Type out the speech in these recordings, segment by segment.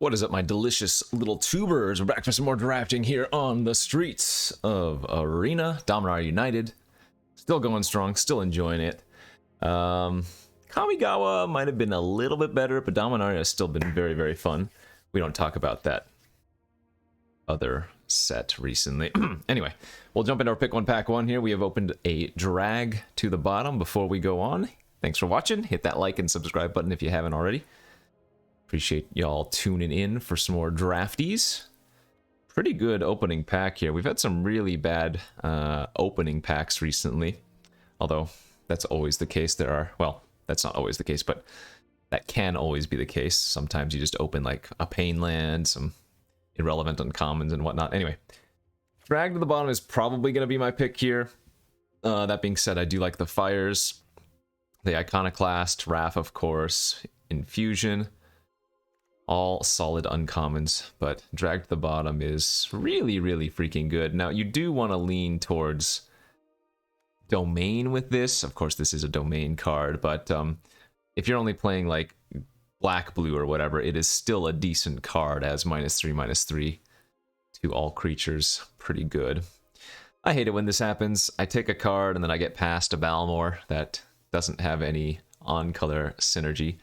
What is up, my delicious little tubers? We're back for some more drafting here on the streets of Arena. Dominaria United. Still going strong, still enjoying it. Kamigawa might have been a little bit better, but Dominaria has still been very, very fun. We don't talk about that other set recently. Anyway, we'll jump into our pick one, pack one here. We have opened a drag to the bottom before we go on. Thanks for watching. Hit that like and subscribe button if you haven't already. Appreciate y'all tuning in for some more drafties. Pretty good opening pack here. We've had some really bad opening packs recently. Although, that's always the case. There are, well, that's not always the case, but that can always be the case. Sometimes you just open like a pain land, some irrelevant uncommons and whatnot. Anyway, drag to the bottom is probably going to be my pick here. That being said, I do like the Fires, the Iconoclast, Wrath, of course, Infusion. All solid uncommons, but drag to the bottom is really, really freaking good. Now, you do want to lean towards Domain with this. Of course, this is a Domain card, but if you're only playing like black, blue, or whatever, it is still a decent card as -3/-3 to all creatures. Pretty good. I hate it when this happens. I take a card and then I get past a Balmor that doesn't have any on-color synergy.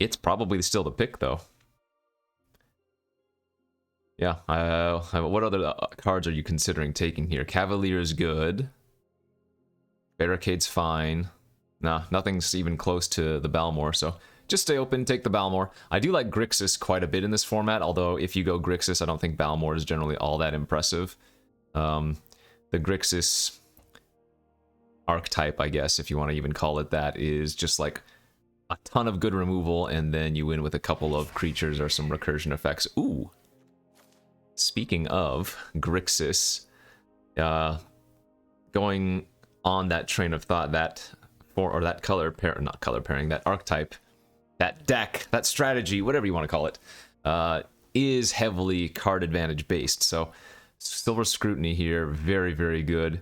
It's probably still the pick, though. Yeah, what other cards are you considering taking here? Cavalier is good. Barricade's fine. Nah, nothing's even close to the Balmor, so just stay open, take the Balmor. I do like Grixis quite a bit in this format, although if you go Grixis, I don't think Balmor is generally all that impressive. The Grixis archetype, I guess, if you want to even call it that, is just like a ton of good removal, and then you win with a couple of creatures or some recursion effects. Ooh. Speaking of Grixis, going on that train of thought, that color pair, not color pairing, that archetype, that deck, that strategy, whatever you want to call it, is heavily card advantage based. So Silver Scrutiny here, very, very good.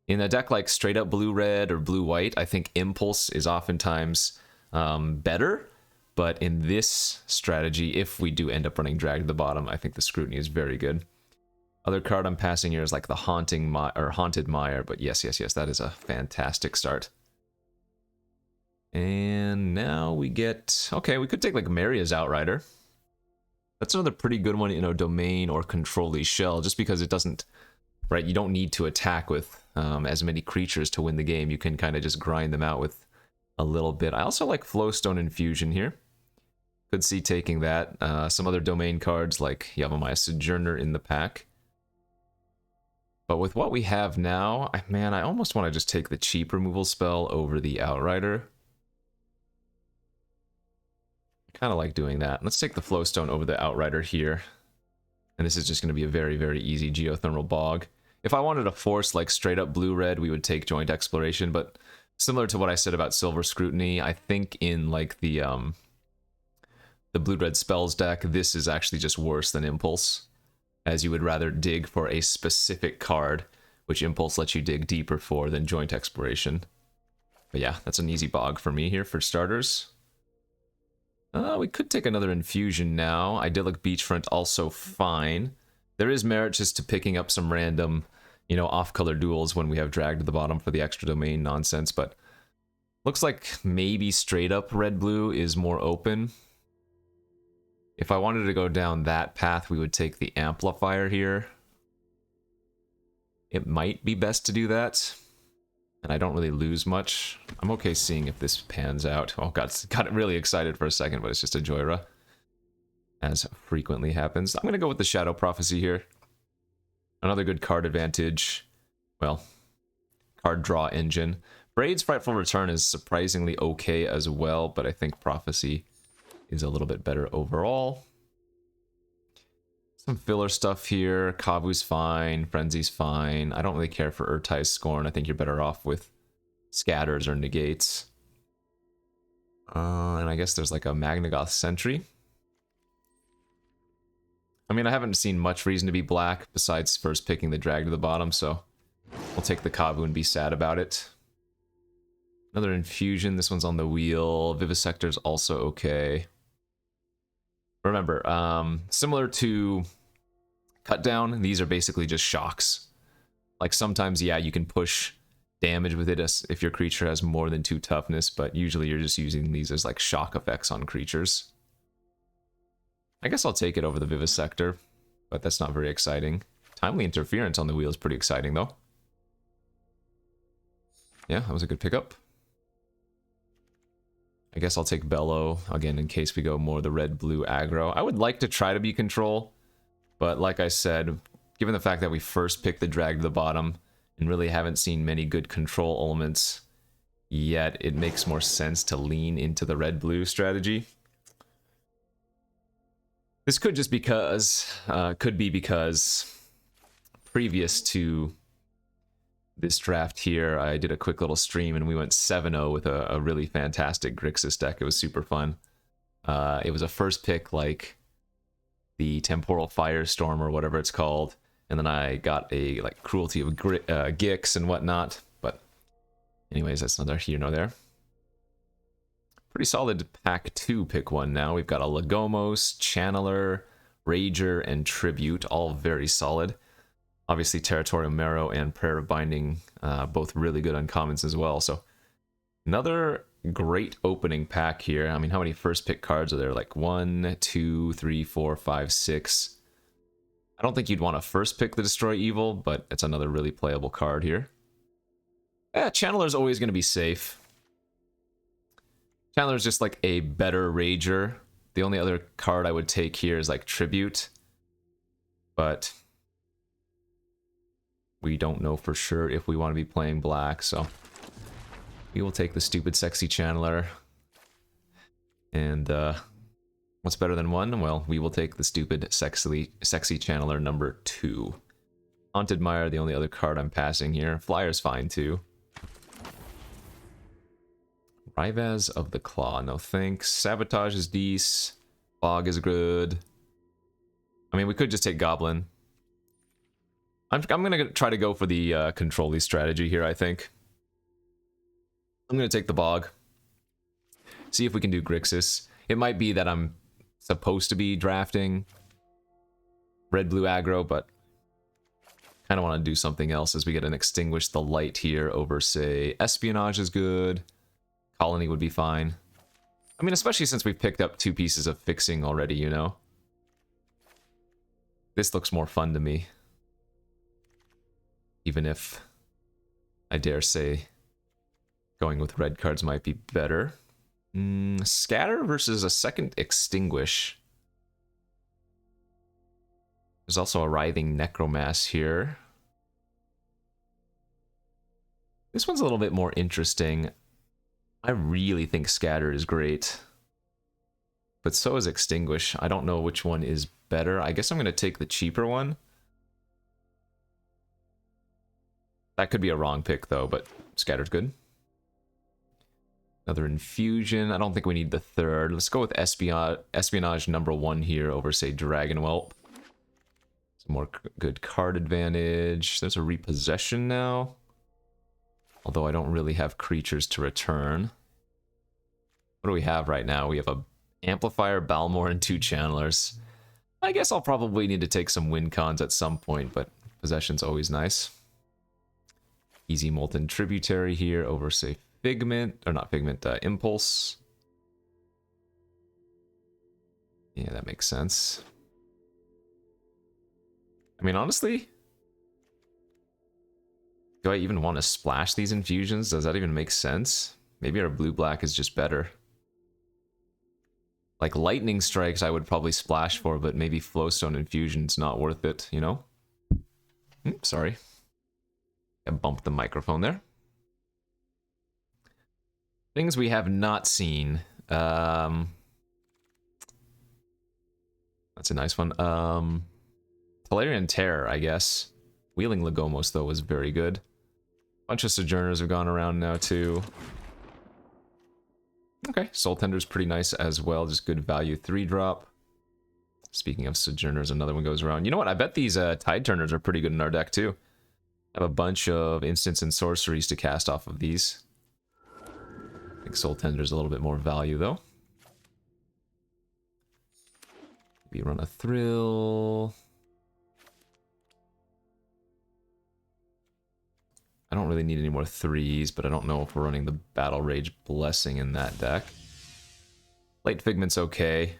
In a deck like straight up blue-red or blue-white, I think Impulse is oftentimes better, but in this strategy, if we do end up running drag to the bottom, I think the Scrutiny is very good. Other card I'm passing here is like the Haunted Mire, but yes, that is a fantastic start. And now we get, okay, we could take like Maria's Outrider. That's another pretty good one, you know, Domain or Control These Shell, just because it doesn't, right, you don't need to attack with as many creatures to win the game. You can kind of just grind them out with a little bit. I also like Flowstone Infusion here. Could see taking that. Some other Domain cards like Yavimaya Sojourner in the pack. But with what we have now, man, I almost want to just take the cheap removal spell over the Outrider. I kind of like doing that. Let's take the Flowstone over the Outrider here. And this is just going to be a very, very easy Geothermal Bog. If I wanted to force like straight up blue-red, we would take Joint Exploration, but similar to what I said about Silver Scrutiny, I think in like the blue-red spells deck, this is actually just worse than Impulse, as you would rather dig for a specific card, which Impulse lets you dig deeper for than Joint Exploration. But yeah, that's an easy bog for me here for starters. We could take another Infusion now. Idyllic Beachfront also fine. There is merit just to picking up some random, you know, off-color duels when we have drag to the bottom for the extra domain nonsense, but looks like maybe straight up red-blue is more open. If I wanted to go down that path, we would take the Amplifier here. It might be best to do that, and I don't really lose much. I'm okay seeing if this pans out. Oh, got really excited for a second, but it's just a Joyra, as frequently happens. I'm going to go with the Shadow Prophecy here. Another good card advantage. Well, card draw engine. Braid's Frightful Return is surprisingly okay as well, but I think Prophecy is a little bit better overall. Some filler stuff here. Kavu's fine. Frenzy's fine. I don't really care for Urtai's Scorn. I think you're better off with Scatters or Negates. And I guess there's like a Magnagoth Sentry. I mean, I haven't seen much reason to be black besides first picking the drag to the bottom, so we'll take the Kavu and be sad about it. Another infusion. This one's on the wheel. Vivisector's also okay. Remember, similar to Cut Down, these are basically just shocks. Like sometimes, yeah, you can push damage with it if your creature has more than 2 toughness, but usually you're just using these as like shock effects on creatures. I guess I'll take it over the Vivisector, but that's not very exciting. Timely Interference on the wheel is pretty exciting, though. Yeah, that was a good pickup. I guess I'll take Bellow, again, in case we go more the red-blue aggro. I would like to try to be control, but like I said, given the fact that we first picked the drag to the bottom and really haven't seen many good control elements yet, it makes more sense to lean into the red-blue strategy. This could just could be because previous to this draft here, I did a quick little stream and we went 7-0 with a really fantastic Grixis deck. It was super fun. It was a first pick like the Temporal Firestorm or whatever it's called, and then I got a like Cruelty of Gix and whatnot. But anyways, that's neither here nor there. Pretty solid pack 2 pick 1 now. We've got a Lagomos, Channeler, Rager, and Tribute, all very solid. Obviously, Territorial Marrow and Prayer of Binding, both really good uncommons as well. So, another great opening pack here. I mean, how many first pick cards are there? Like 1, 2, 3, 4, 5, 6. I don't think you'd want to first pick the Destroy Evil, but it's another really playable card here. Yeah, Channeler's always going to be safe. Channeler's just like a better Rager. The only other card I would take here is like Tribute. But we don't know for sure if we want to be playing black, so we will take the stupid sexy Channeler. And what's better than 1? Well, we will take the stupid sexy Channeler number 2. Haunted Mire, the only other card I'm passing here. Flyer's fine too. Rivaz of the Claw, no thanks. Sabotage is decent. Fog is good. I mean, we could just take Goblin. I'm gonna try to go for the control-y strategy here, I think. I'm gonna take the Bog. See if we can do Grixis. It might be that I'm supposed to be drafting red-blue aggro, but kind of want to do something else as we get an Extinguish the Light here over, say, Espionage is good. Colony would be fine. I mean, especially since we've picked up 2 pieces of fixing already, you know? This looks more fun to me. Even if I dare say going with red cards might be better. Scatter versus a second Extinguish. There's also a Writhing Necromass here. This one's a little bit more interesting. I really think Scatter is great. But so is Extinguish. I don't know which one is better. I guess I'm going to take the cheaper one. That could be a wrong pick, though, but Scatter's good. Another Infusion. I don't think we need the third. Let's go with Espionage number 1 here over, say, Dragon Whelp. Some more good card advantage. There's a Repossession now. Although I don't really have creatures to return. What do we have right now? We have a Amplifier, Balmor, and 2 Channelers. I guess I'll probably need to take some win cons at some point, but Possession's always nice. Easy Molten Tributary here over, say, Figment, or not Figment, Impulse. Yeah, that makes sense. I mean, honestly, do I even want to splash these infusions? Does that even make sense? Maybe our blue-black is just better. Like Lightning Strikes I would probably splash for, but maybe Flowstone Infusion's not worth it, you know? Sorry. I bumped the microphone there. Things we have not seen. That's a nice one. Tolarian Terror, I guess. Wheeling Lagomos, though, was very good. Bunch of Sojourners have gone around now, too. Okay, Soul Tender's pretty nice as well. Just good value 3-drop. Speaking of Sojourners, another one goes around. You know what? I bet these Tide Turners are pretty good in our deck, too. I have a bunch of instants and sorceries to cast off of these. think Soul Tender's a little bit more value, though. Maybe run a Thrill. I don't really need any more 3s, but I don't know if we're running the Battle Rage Blessing in that deck. Late Figment's okay.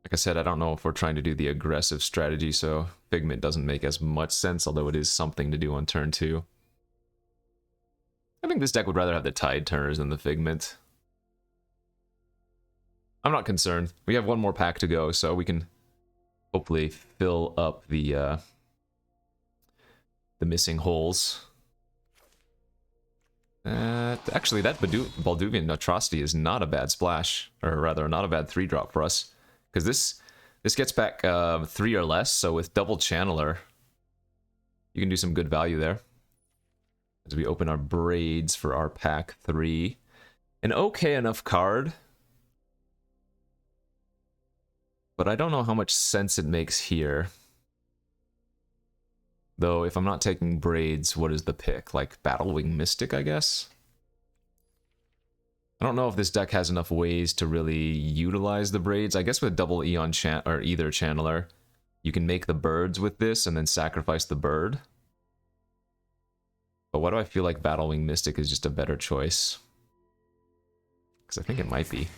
Like I said, I don't know if we're trying to do the aggressive strategy, so Figment doesn't make as much sense, although it is something to do on turn 2. I think this deck would rather have the Tide Turners than the Figment. I'm not concerned. We have one more pack to go, so we can hopefully fill up the missing holes. Actually, that Balduvian Atrocity is not a bad splash, or rather, not a bad 3-drop for us, because this gets back 3 or less. So with double Channeler, you can do some good value there. As we open our Braids for our pack 3, an okay enough card, but I don't know how much sense it makes here. Though, if I'm not taking Braids, what is the pick? Like Battlewing Mystic, I guess? I don't know if this deck has enough ways to really utilize the Braids. I guess with double Eon or either Channeler, you can make the birds with this and then sacrifice the bird. But why do I feel like Battlewing Mystic is just a better choice? Because I think it might be.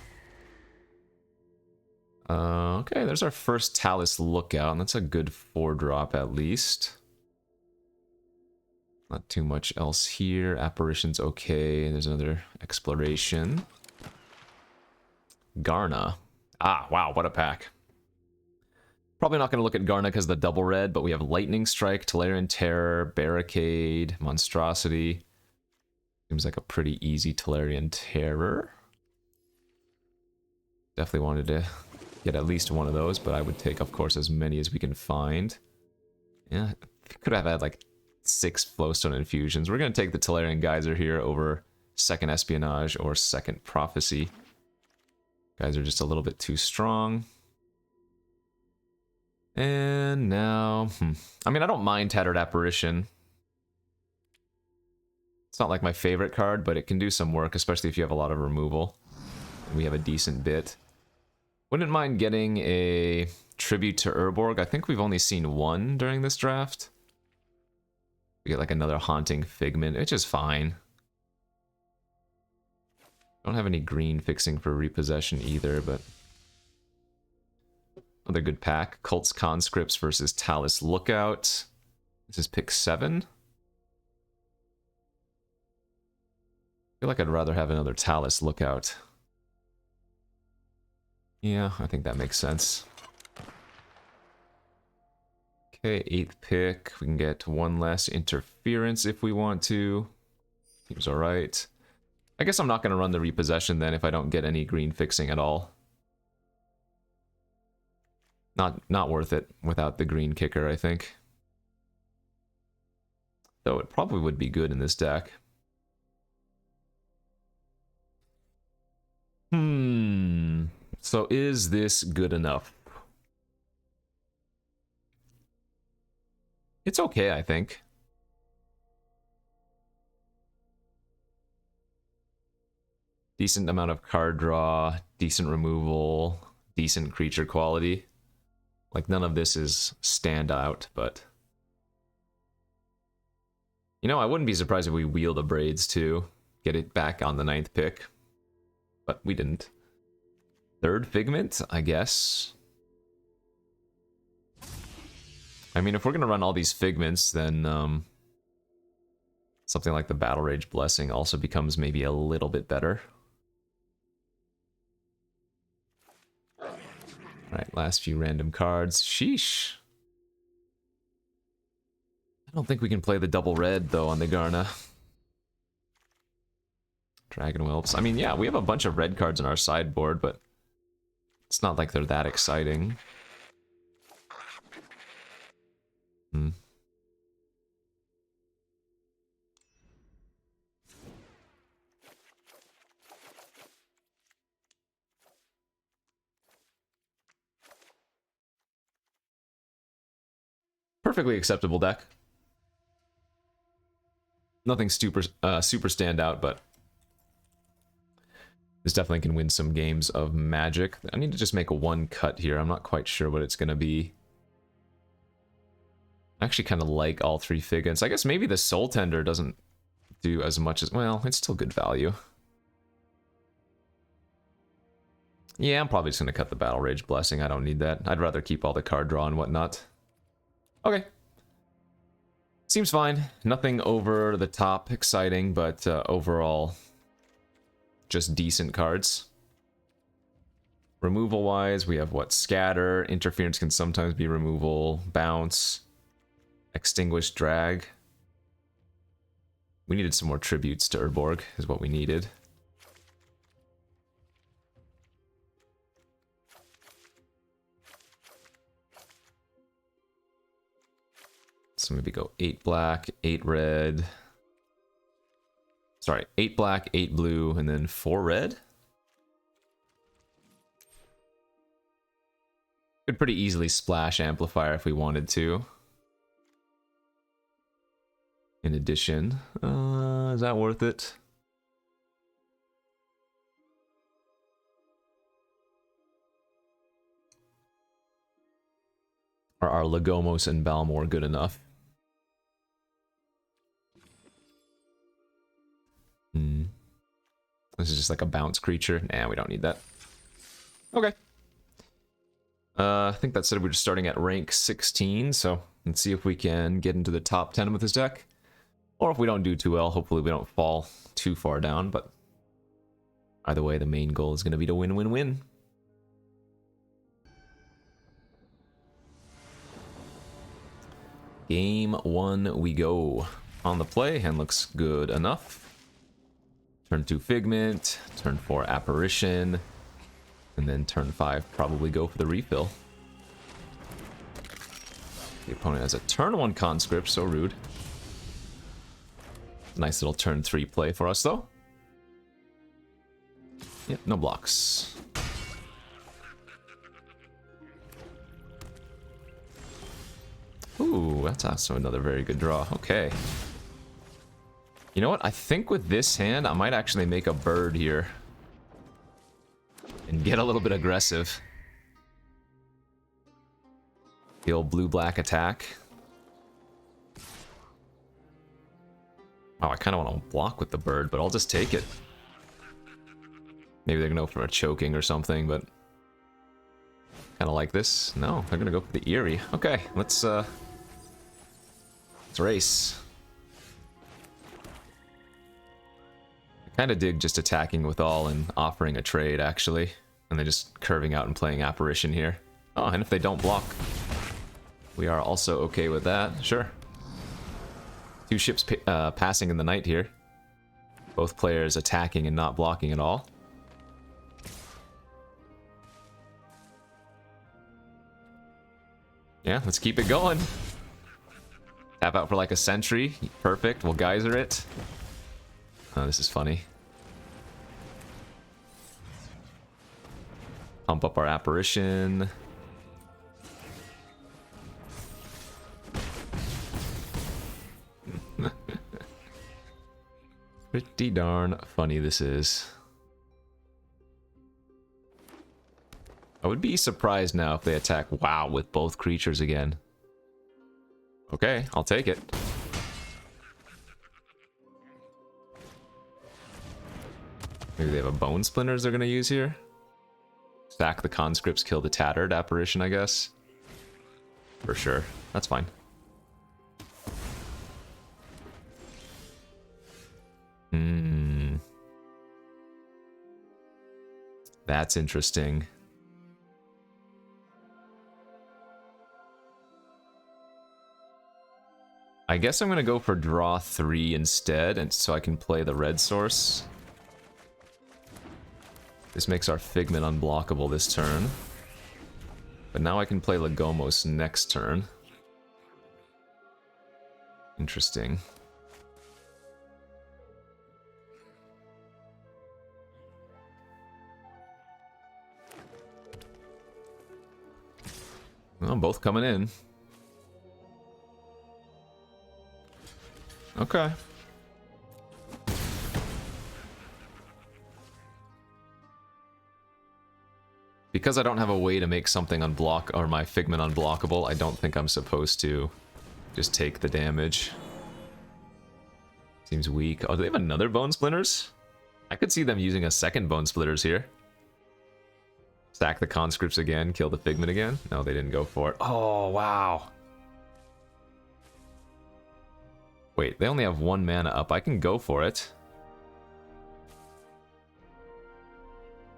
Okay, there's our first Talus Lookout, and that's a good 4-drop at least. Not too much else here. Apparition's okay. There's another Exploration. Garna. Ah, wow, what a pack. Probably not going to look at Garna because of the double red, but we have Lightning Strike, Tolarian Terror, Barricade, Monstrosity. Seems like a pretty easy Tolarian Terror. Definitely wanted to get at least one of those, but I would take, of course, as many as we can find. Yeah, could have had like 6 Flowstone Infusions. We're going to take the Tolarian Geyser here over second Espionage or second Prophecy. Guys are just a little bit too strong. And now, I mean, I don't mind Tattered Apparition. It's not like my favorite card, but it can do some work, especially if you have a lot of removal. We have a decent bit. Wouldn't mind getting a Tribute to Urborg. I think we've only seen one during this draft. We get like another Haunting Figment, which is fine. Don't have any green fixing for Repossession either, but another good pack. Cult's Conscripts versus Talus Lookout. This is pick 7. I feel like I'd rather have another Talus Lookout. Yeah, I think that makes sense. Okay, 8th pick. We can get one less Interference if we want to. Seems alright. I guess I'm not going to run the Repossession then if I don't get any green fixing at all. Not worth it without the green kicker, I think. Though it probably would be good in this deck. So is this good enough? It's okay, I think. Decent amount of card draw, decent removal, decent creature quality. Like, none of this is standout, but... You know, I wouldn't be surprised if we wheel the Braids, too. Get it back on the 9th pick. But we didn't. 3rd Figment, I guess. I mean, if we're going to run all these Figments, then... something like the Battle Rage Blessing also becomes maybe a little bit better. Alright, last few random cards. Sheesh. I don't think we can play the double red, though, on the Garna. Dragon Whelps. I mean, yeah, we have a bunch of red cards in our sideboard, but it's not like they're that exciting. Perfectly acceptable deck. Nothing super standout, but This definitely can win some games of Magic. I need to just make one cut here. I'm not quite sure what it's going to be. I actually kind of like all three Figants. I guess maybe the Soul Tender doesn't do as much as... Well, it's still good value. Yeah, I'm probably just going to cut the Battle Rage Blessing. I don't need that. I'd rather keep all the card draw and whatnot. Okay. Seems fine. Nothing over the top exciting, but overall, just decent cards. Removal-wise, we have what? Scatter. Interference can sometimes be removal. Bounce. Extinguish Drag. We needed some more tributes to Urborg, is what we needed. So maybe go 8 black, 8 red. Sorry, 8 black, 8 blue, and then 4 red? Could pretty easily splash Amplifier if we wanted to. In addition, is that worth it? Or are Lagomos and Balmor good enough? This is just like a bounce creature. Nah, we don't need that. Okay. I think that said we're just starting at rank 16, so let's see if we can get into the top 10 with this deck. Or if we don't do too well, hopefully we don't fall too far down, but either way, the main goal is going to be to win-win-win. Game 1 we go. On the play, hand looks good enough. Turn 2 Figment, turn 4 Apparition, and then turn 5 probably go for the refill. The opponent has a turn 1 Conscript, so rude. Nice little turn 3 play for us though. Yep, no blocks. Ooh, that's also another very good draw. Okay. You know what? I think with this hand, I might actually make a bird here. And get a little bit aggressive. The old blue-black attack. Oh, I kind of want to block with the bird, but I'll just take it. Maybe they're going to go for a choking or something, but... kind of like this. No, they're going to go for the Eerie. Okay, let's race. Kind of dig just attacking with all and offering a trade, actually. And then just curving out and playing Apparition here. Oh, and if they don't block, we are also okay with that. Sure. 2 ships passing in the night here. Both players attacking and not blocking at all. Yeah, let's keep it going. Tap out for like a sentry. Perfect. We'll geyser it. Oh, this is funny. Pump up our Apparition. Pretty darn funny this is. I would be surprised now if they attack WoW with both creatures again. Okay, I'll take it. Maybe they have a Bone Splinters they're gonna use here. Stack the Conscripts, kill the Tattered Apparition, I guess. For sure. That's fine. That's interesting. I guess I'm gonna go for draw 3 instead, and so I can play the red source. This makes our Figment unblockable this turn. But now I can play Lagomos next turn. Interesting. Well, both coming in. Okay. Because I don't have a way to make something unblock, or my Figment unblockable, I don't think I'm supposed to just take the damage. Seems weak. Oh, do they have another Bone Splinters? I could see them using a second Bone Splitters here. Sack the Conscripts again, kill the Figment again. No, they didn't go for it. Oh, wow. Wait, they only have 1 mana up. I can go for it.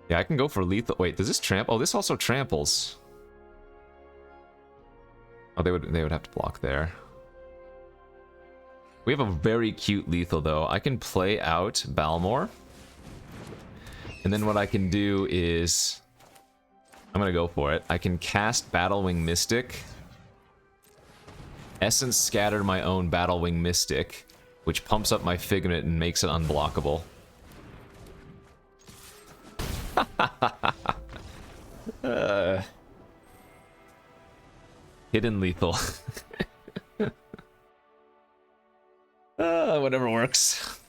Yeah, I can go for lethal. Wait, does this trample? Oh, this also tramples. Oh, they would have to block there. We have a very cute lethal though. I can play out Balmor. And then what I can do is I'm gonna go for it. I can cast Battlewing Mystic. Essence Scatter my own Battlewing Mystic, which pumps up my Figment and makes it unblockable. Hidden lethal. Whatever works.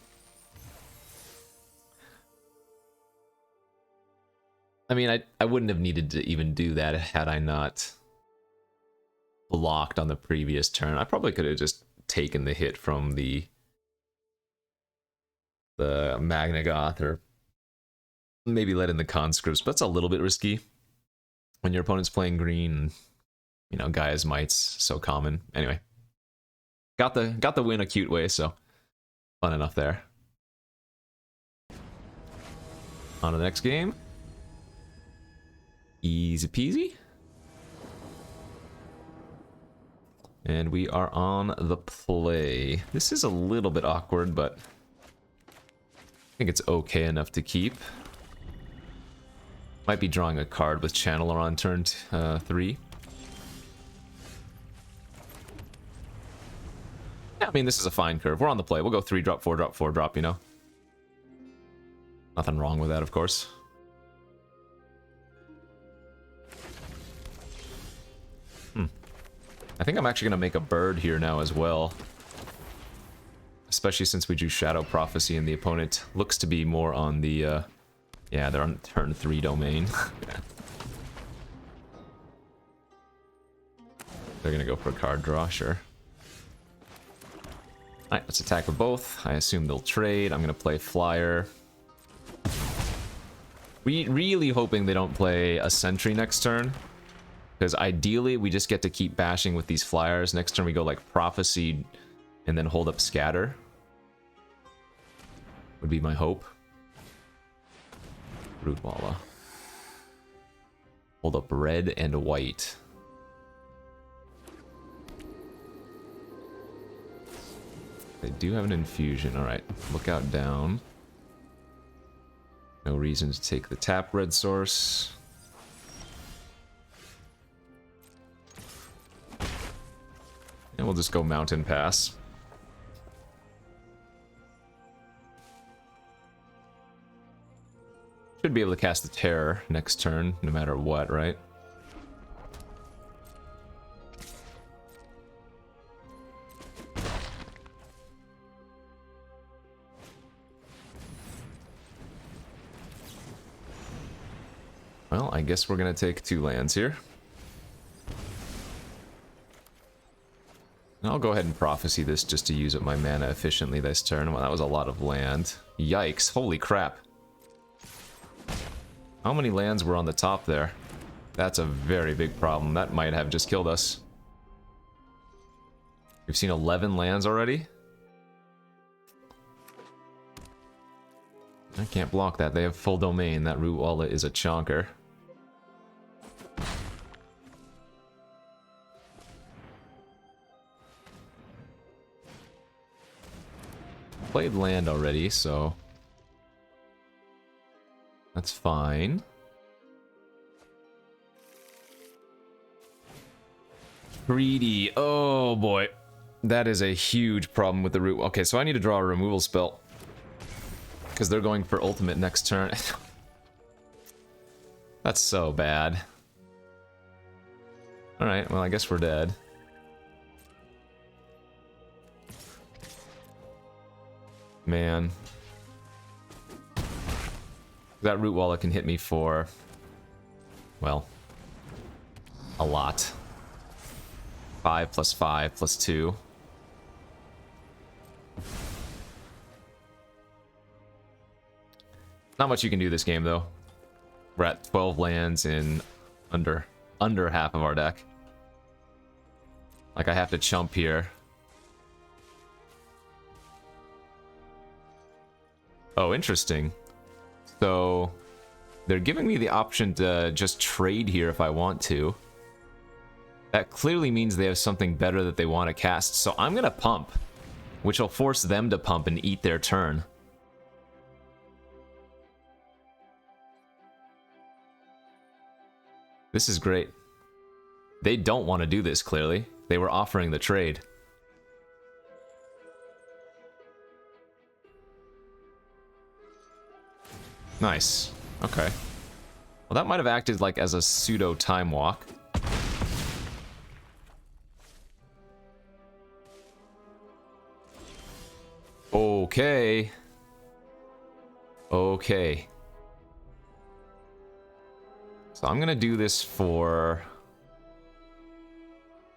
I mean, I wouldn't have needed to even do that had I not blocked on the previous turn. I probably could have just taken the hit from the Magnagoth, or maybe let in the Conscripts, but that's a little bit risky when your opponent's playing green and, you know, Gaia's Might's so common. Anyway, got the win a cute way, so fun enough there. On to the next game. Easy peasy. And we are on the play. This is a little bit awkward, but I think it's okay enough to keep. Might be drawing a card with Channeler on turn 3. Yeah, I mean, this is a fine curve. We're on the play. We'll go 3 drop, 4 drop, 4 drop, you know? Nothing wrong with that, of course. I think I'm actually going to make a bird here now as well. Especially since we drew Shadow Prophecy and the opponent looks to be more on the... yeah, they're on turn 3 domain. They're going to go for a card draw, sure. Alright, let's attack with both. I assume they'll trade. I'm going to play Flyer. Really hoping they don't play a Sentry next turn. Because ideally, we just get to keep bashing with these Flyers. Next turn we go like Prophecy and then hold up Scatter. Would be my hope. Rootwalla. Hold up red and white. They do have an infusion. Alright, look out down. No reason to take the tap red source. And we'll just go Mountain Pass. Should be able to cast the Terror next turn, no matter what, right? Well, I guess we're gonna take 2 lands here. I'll go ahead and Prophecy this just to use up my mana efficiently this turn. Well, that was a lot of land. Yikes, holy crap. How many lands were on the top there? That's a very big problem. That might have just killed us. We've seen 11 lands already? I can't block that. They have full domain. That Rootwalla is a chonker. Played land already, so that's fine. Greedy. Oh boy. That is a huge problem with the root. Okay, so I need to draw a removal spell. Because they're going for ultimate next turn. That's so bad. Alright, well I guess we're dead. Man. That Rootwalla can hit me for well, a lot. 5 plus 5 plus 2. Not much you can do this game, though. We're at 12 lands in under half of our deck. Like, I have to chump here. Oh, interesting. So, they're giving me the option to just trade here if I want to. That clearly means they have something better that they want to cast. So I'm going to pump, which will force them to pump and eat their turn. This is great. They don't want to do this, clearly. They were offering the trade. Nice. Okay. Well, that might have acted like as a pseudo time walk. Okay. Okay. So I'm gonna do this for...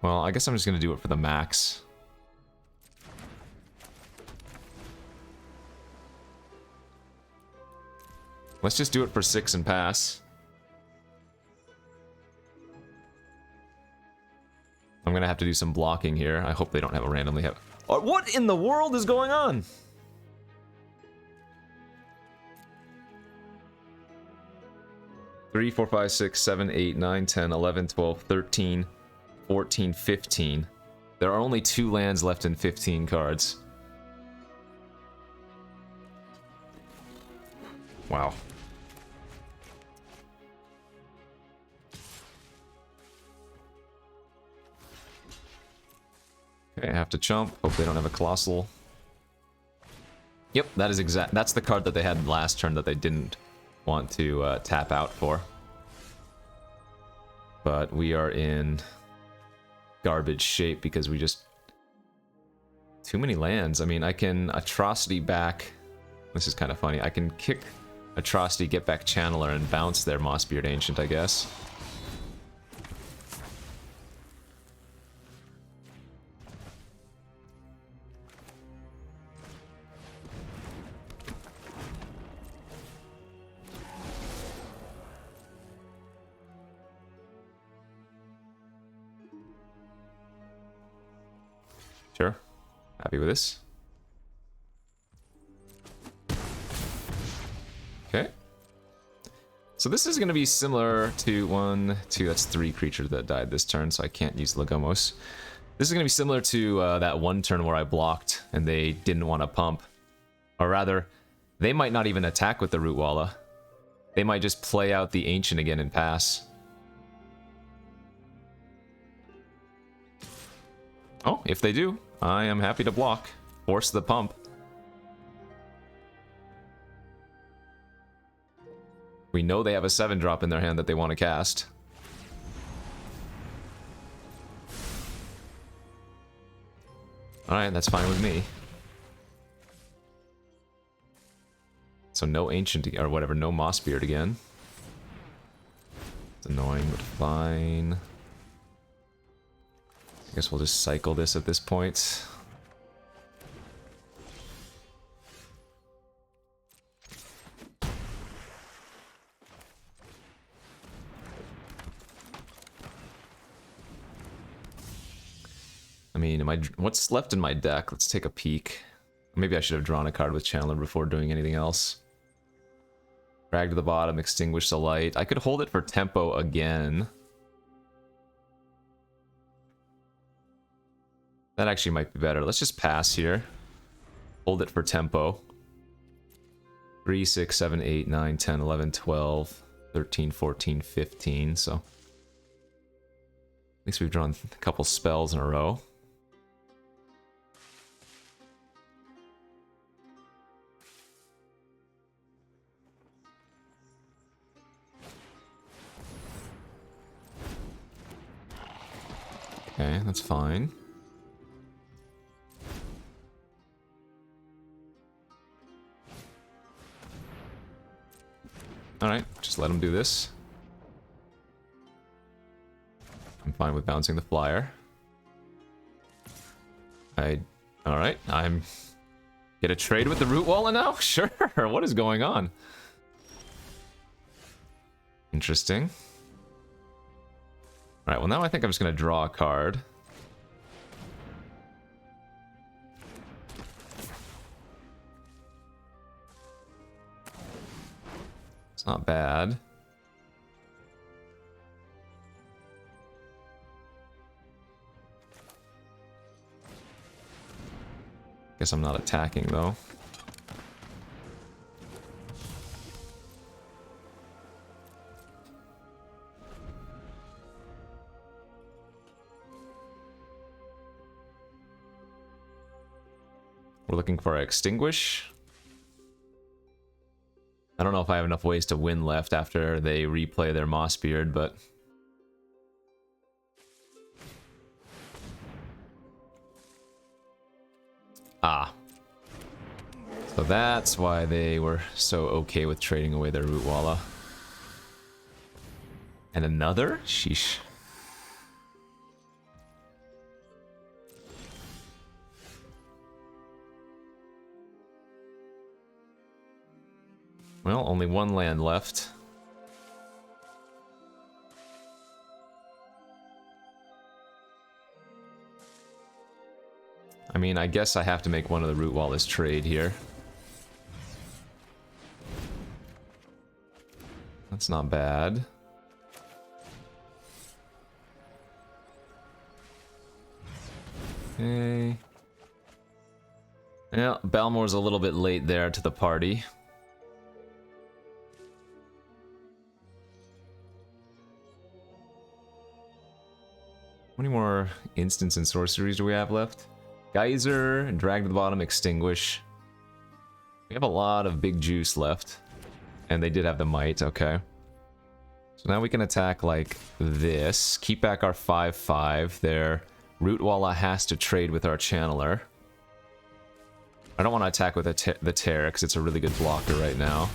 Well, I guess I'm just gonna do it for the max. Let's just do it for 6 and pass. I'm gonna have to do some blocking here. I hope they don't have a randomly have... Oh, what in the world is going on? Three, 4, 5, 6, 7, 8, 9, 10, 11, 12, 13, 14, 15. There are only 2 lands left in 15 cards. Wow. Okay, I have to chump. Hope they don't have a Colossal. Yep, that is that's the card that they had last turn that they didn't want to tap out for. But we are in garbage shape because we just... Too many lands. I mean, I can Atrocity back... This is kind of funny. I can kick Atrocity, get back Channeler, and bounce their Mossbeard Ancient, I guess. Sure. Happy with this. Okay. So this is going to be similar to 1, 2, that's 3 creatures that died this turn, so I can't use Legomos. This is going to be similar to that one turn where I blocked and they didn't want to pump. Or rather, they might not even attack with the Rootwalla. They might just play out the Ancient again and pass. Oh, if they do, I am happy to block. Force the pump. We know they have a 7-drop in their hand that they want to cast. Alright, that's fine with me. So no Ancient, or whatever, no Mossbeard again. It's annoying, but fine. I guess we'll just cycle this at this point. I mean, what's left in my deck? Let's take a peek. Maybe I should have drawn a card with Channeler before doing anything else. Drag to the bottom, extinguish the light. I could hold it for tempo again. That actually might be better. Let's just pass here. Hold it for tempo. 3, 6, 7, 8, 9, 10, 11, 12, 13, 14, 15. So at least we've drawn a couple spells in a row. Okay, that's fine. Alright, just let him do this. I'm fine with bouncing the flyer. Alright, I'm... Get a trade with the Root Walla now? Sure, what is going on? Interesting. Alright, well now I think I'm just gonna draw a card. It's not bad. Guess I'm not attacking though. We're looking for a Extinguish. I don't know if I have enough ways to win left after they replay their Mossbeard, but... Ah. So that's why they were so okay with trading away their Root Walla. And another? Sheesh. Well, only one land left. I mean, I guess I have to make one of the Root Wallas trade here. That's not bad. Okay. Yeah, Balmore's a little bit late there to the party. How many more instants and sorceries do we have left? Geyser, Drag to the bottom, Extinguish. We have a lot of big juice left. And they did have the Might, okay. So now we can attack like this. Keep back our 5/5. Their Root Walla has to trade with our Channeler. I don't want to attack with the Terror because it's a really good blocker right now.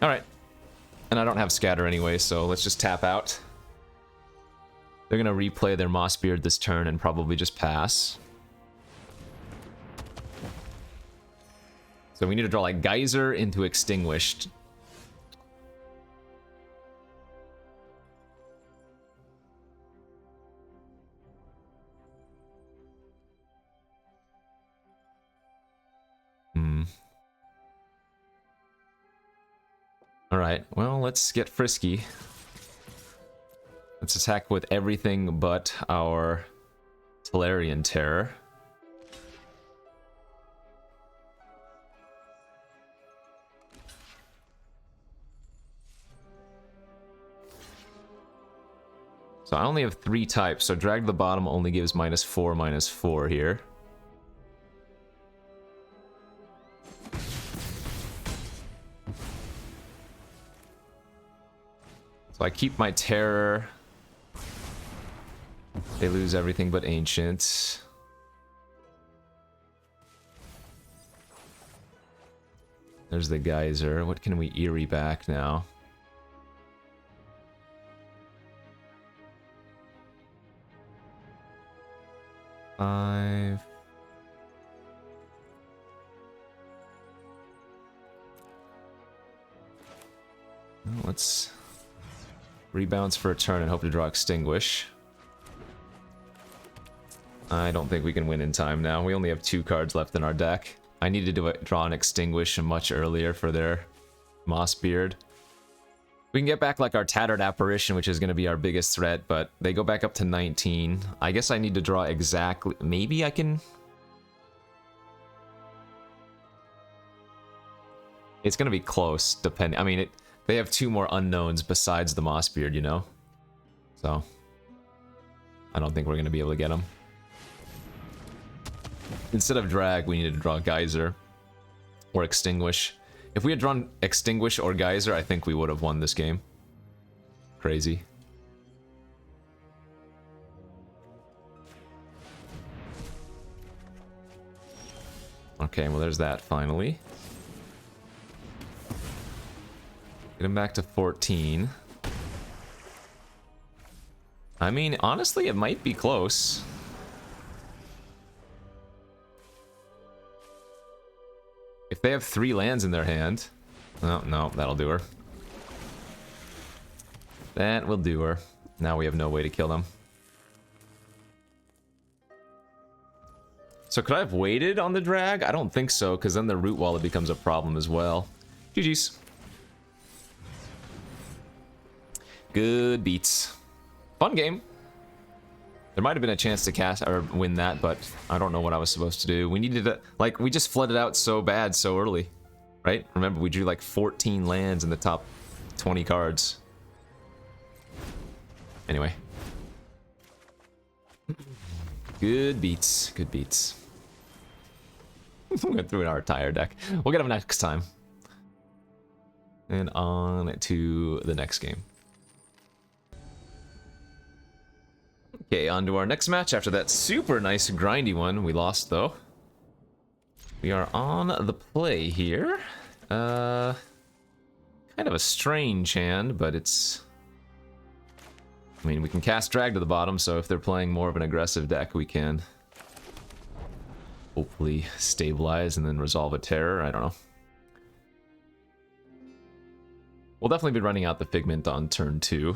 Alright. And I don't have Scatter anyway, so let's just tap out. They're gonna replay their Mossbeard this turn and probably just pass. So we need to draw like Geyser into Extinguished. Alright, well, let's get frisky. Let's attack with everything but our Tolarian Terror. So I only have 3 types, so Drag to the bottom only gives -4/-4 here. So I keep my Terror. They lose everything but Ancient. There's the Geyser. What can we Eerie back now? Five. Well, let's rebounce for a turn and hope to draw Extinguish. I don't think we can win in time now. We only have 2 cards left in our deck. I needed to draw an Extinguish much earlier for their Mossbeard. We can get back like our Tattered Apparition, which is going to be our biggest threat, but they go back up to 19. I guess I need to draw exactly... Maybe I can... It's going to be close, depending... I mean, they have 2 more unknowns besides the Mossbeard, you know? So... I don't think we're going to be able to get them. Instead of Drag, we need to draw Geyser. Or Extinguish. If we had drawn Extinguish or Geyser, I think we would have won this game. Crazy. Okay, well there's that finally. Get him back to 14. I mean, honestly, it might be close. If they have 3 lands in their hand... Oh, no, that'll do her. That will do her. Now we have no way to kill them. So could I have waited on the drag? I don't think so, because then the root wallet becomes a problem as well. GG's. Good beats. Fun game. There might have been a chance to cast or win that, but I don't know what I was supposed to do. We needed to, like, we just flooded out so bad so early, right? Remember, we drew like 14 lands in the top 20 cards. Anyway. Good beats. Good beats. Went through our entire deck. We'll get them next time. And on to the next game. Okay, on to our next match after that super nice grindy one. We lost though. We are on the play here. Kind of a strange hand, but it's... I mean, we can cast drag to the bottom, so if they're playing more of an aggressive deck, we can hopefully stabilize and then resolve a terror. I don't know. We'll definitely be running out the Figment on turn 2.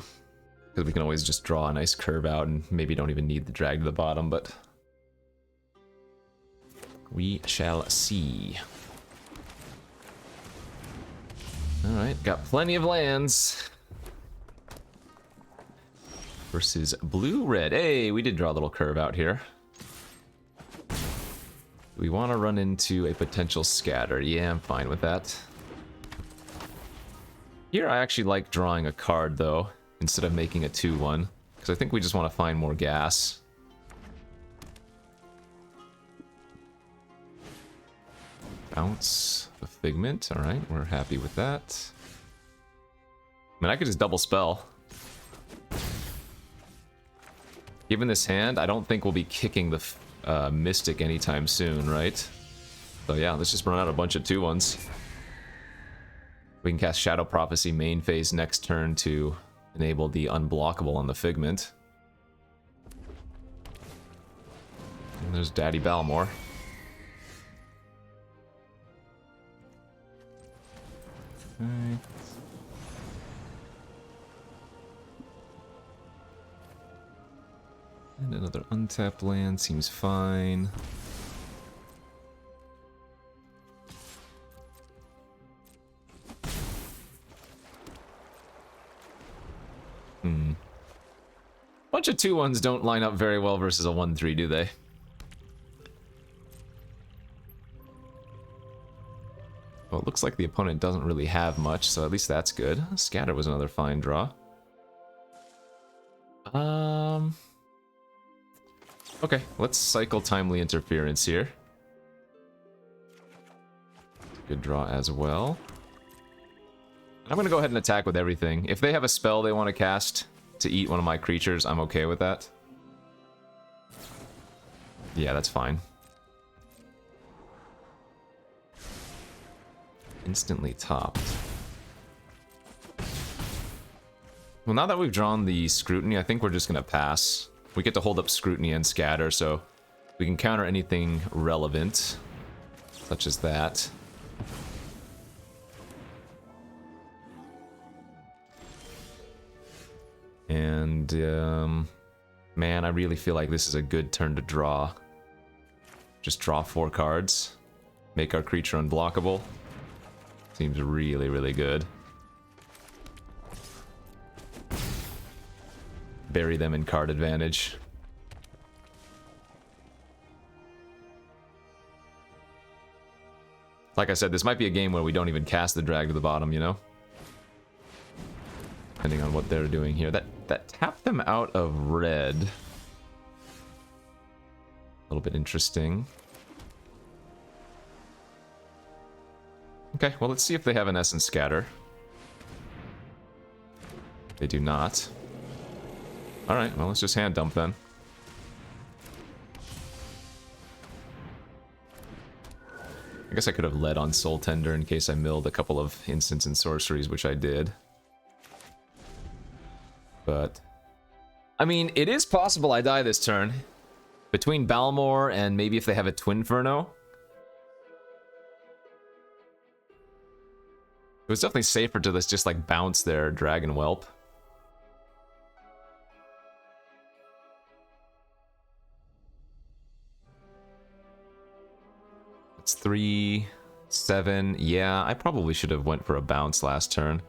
Because we can always just draw a nice curve out and maybe don't even need the drag to the bottom, but... we shall see. Alright, got plenty of lands. Versus blue-red. Hey, we did draw a little curve out here. We want to run into a potential scatter. Yeah, I'm fine with that. Here I actually like drawing a card, though, instead of making a 2-1, because I think we just want to find more gas. Bounce the Figment. Alright, we're happy with that. I mean, I could just double spell. Given this hand, I don't think we'll be kicking the Mystic anytime soon, right? So yeah, let's just run out a bunch of 2-1s. We can cast Shadow Prophecy main phase next turn to enable the unblockable on the Figment. And there's Daddy Balmor. Alright. And another untapped land seems fine. Bunch of 2-1s don't line up very well versus a 1-3, do they? Well, it looks like the opponent doesn't really have much, so at least that's good. Scatter was another fine draw. Okay, let's cycle Timely Interference here. Good draw as well. I'm gonna go ahead and attack with everything. If they have a spell they want to cast to eat one of my creatures, I'm okay with that. Yeah, that's fine. Instantly topped. Well, now that we've drawn the Scrutiny, I think we're just gonna pass. We get to hold up Scrutiny and Scatter, so we can counter anything relevant, such as that. And, man, I really feel like this is a good turn to draw. Just draw 4 cards. Make our creature unblockable. Seems really, really good. Bury them in card advantage. Like I said, this might be a game where we don't even cast the drag to the bottom, you know? Depending on what they're doing here. That tapped them out of red. A little bit interesting. Okay, well, let's see if they have an Essence Scatter. They do not. Alright, well, let's just hand dump then. I guess I could have led on Soul Tender in case I milled a couple of instants and sorceries, which I did. But, I mean, it is possible I die this turn. Between Balmor and maybe if they have a Twinferno. It was definitely safer to just like bounce their Dragon Whelp. It's 3, 7. Yeah, I probably should have went for a bounce last turn.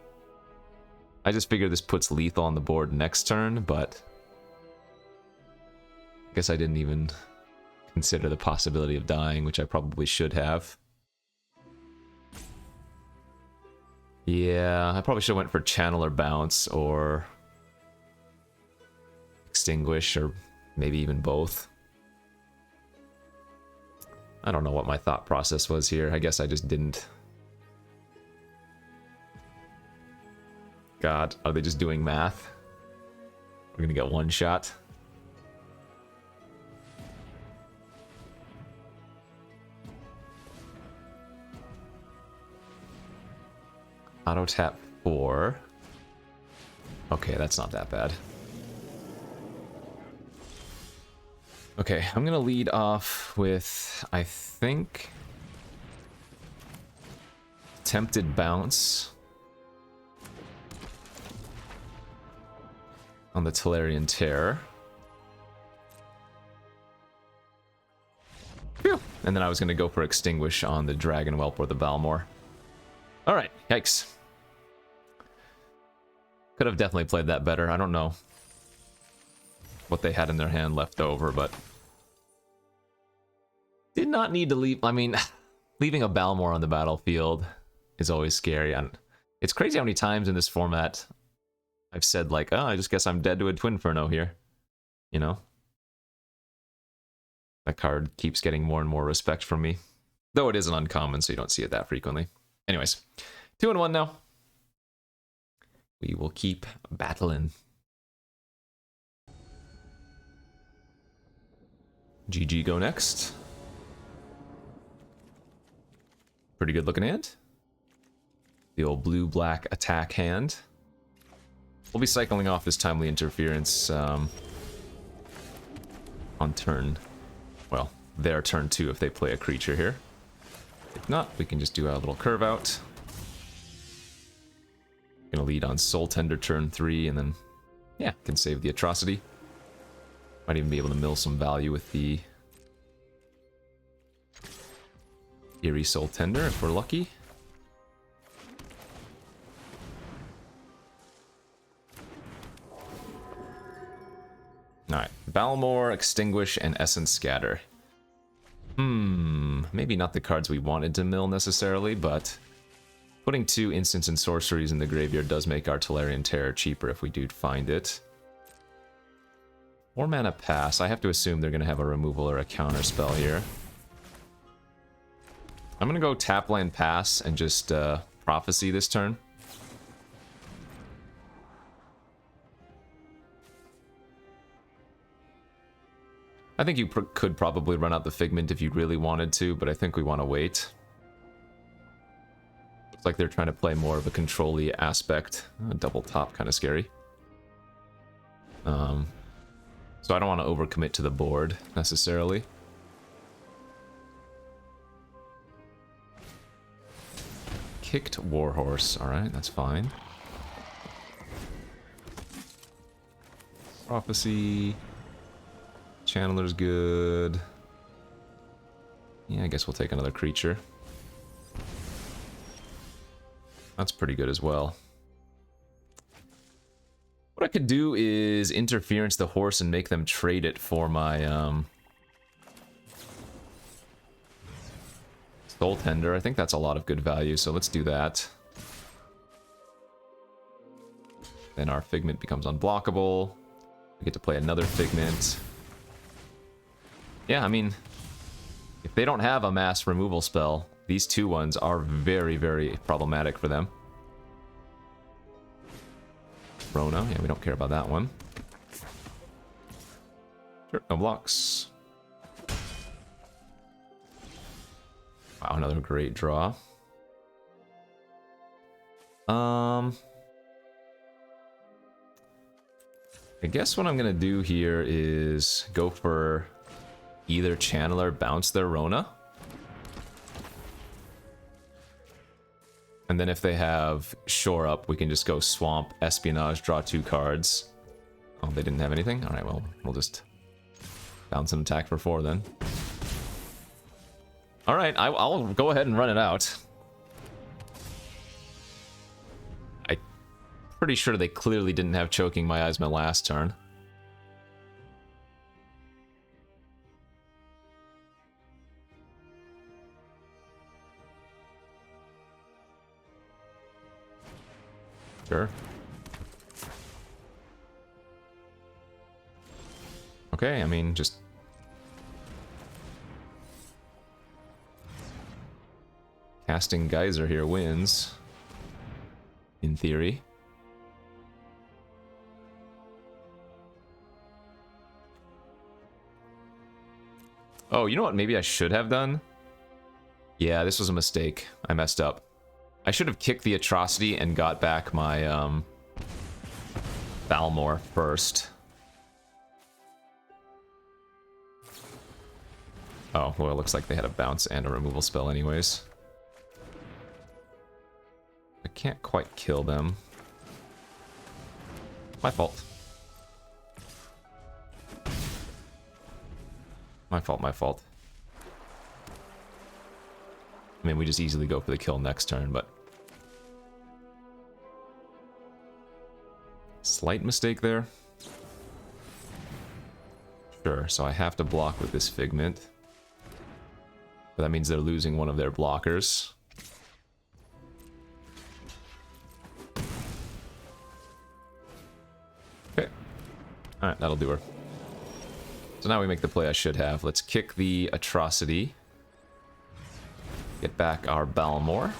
I just figured this puts lethal on the board next turn, but I guess I didn't even consider the possibility of dying, which I probably should have. Yeah, I probably should have went for channel or bounce or extinguish or maybe even both. I don't know what my thought process was here. I guess I just didn't. God, are they just doing math? We're gonna get one shot. Auto tap 4. Okay, that's not that bad. Okay, I'm gonna lead off with, I think, Tempted Bounce on the Tolarian Terror. Phew. And then I was gonna go for Extinguish on the Dragon Whelp or the Balmor. Alright, yikes. Could have definitely played that better. I don't know what they had in their hand left over, but did not need to leave. I mean, leaving a Balmor on the battlefield is always scary. And it's crazy how many times in this format I've said, like, oh, I just guess I'm dead to a Twinferno here. You know? That card keeps getting more and more respect from me. Though it is an uncommon, so you don't see it that frequently. Anyways, 2-1 now. We will keep battling. GG go next. Pretty good looking hand. The old blue-black attack hand. We'll be cycling off this Timely Interference on turn, well, their turn 2 if they play a creature here. If not, we can just do a little curve out. Gonna lead on Soul Tender turn 3, and then, yeah, can save the Atrocity. Might even be able to mill some value with the Eerie Soul Tender if we're lucky. Alright, Balmor, Extinguish, and Essence Scatter. Maybe not the cards we wanted to mill necessarily, but putting 2 instants and sorceries in the graveyard does make our Tolarian Terror cheaper if we do find it. 4 mana pass. I have to assume they're going to have a removal or a counter spell here. I'm going to go tap land pass and just Prophecy this turn. I think you could probably run out the Figment if you really wanted to, but I think we want to wait. Looks like they're trying to play more of a control-y aspect. Double top, kind of scary. So I don't want to overcommit to the board, necessarily. Kicked Warhorse, alright, that's fine. Prophecy. Channeler's good. Yeah, I guess we'll take another creature. That's pretty good as well. What I could do is interference the horse and make them trade it for my Soul Tender. I think that's a lot of good value, so let's do that. Then our Figment becomes unblockable. We get to play another Figment. Yeah, I mean, if they don't have a mass removal spell, these 2 ones are very, very problematic for them. Rona, yeah, we don't care about that one. Sure, no blocks. Wow, another great draw. I guess what I'm gonna do here is go for either Channeler, bounce their Rona. And then if they have Shore Up, we can just go Swamp, Espionage, draw 2 cards. Oh, they didn't have anything? Alright, well, we'll just bounce and attack for 4 then. Alright, I'll go ahead and run it out. I'm pretty sure they clearly didn't have Choking My Eyes my last turn. Sure. Okay, I mean, just... casting Geyser here wins. In theory. Oh, you know what maybe I should have done? Yeah, this was a mistake. I messed up. I should have kicked the Atrocity and got back my, Balmor first. Oh, well, it looks like they had a bounce and a removal spell anyways. I can't quite kill them. My fault. My fault, my fault. I mean, we just easily go for the kill next turn, but... slight mistake there. Sure, so I have to block with this Figment. But that means they're losing one of their blockers. Okay. Alright, that'll do her. So now we make the play I should have. Let's kick the Atrocity. Get back our Balmor.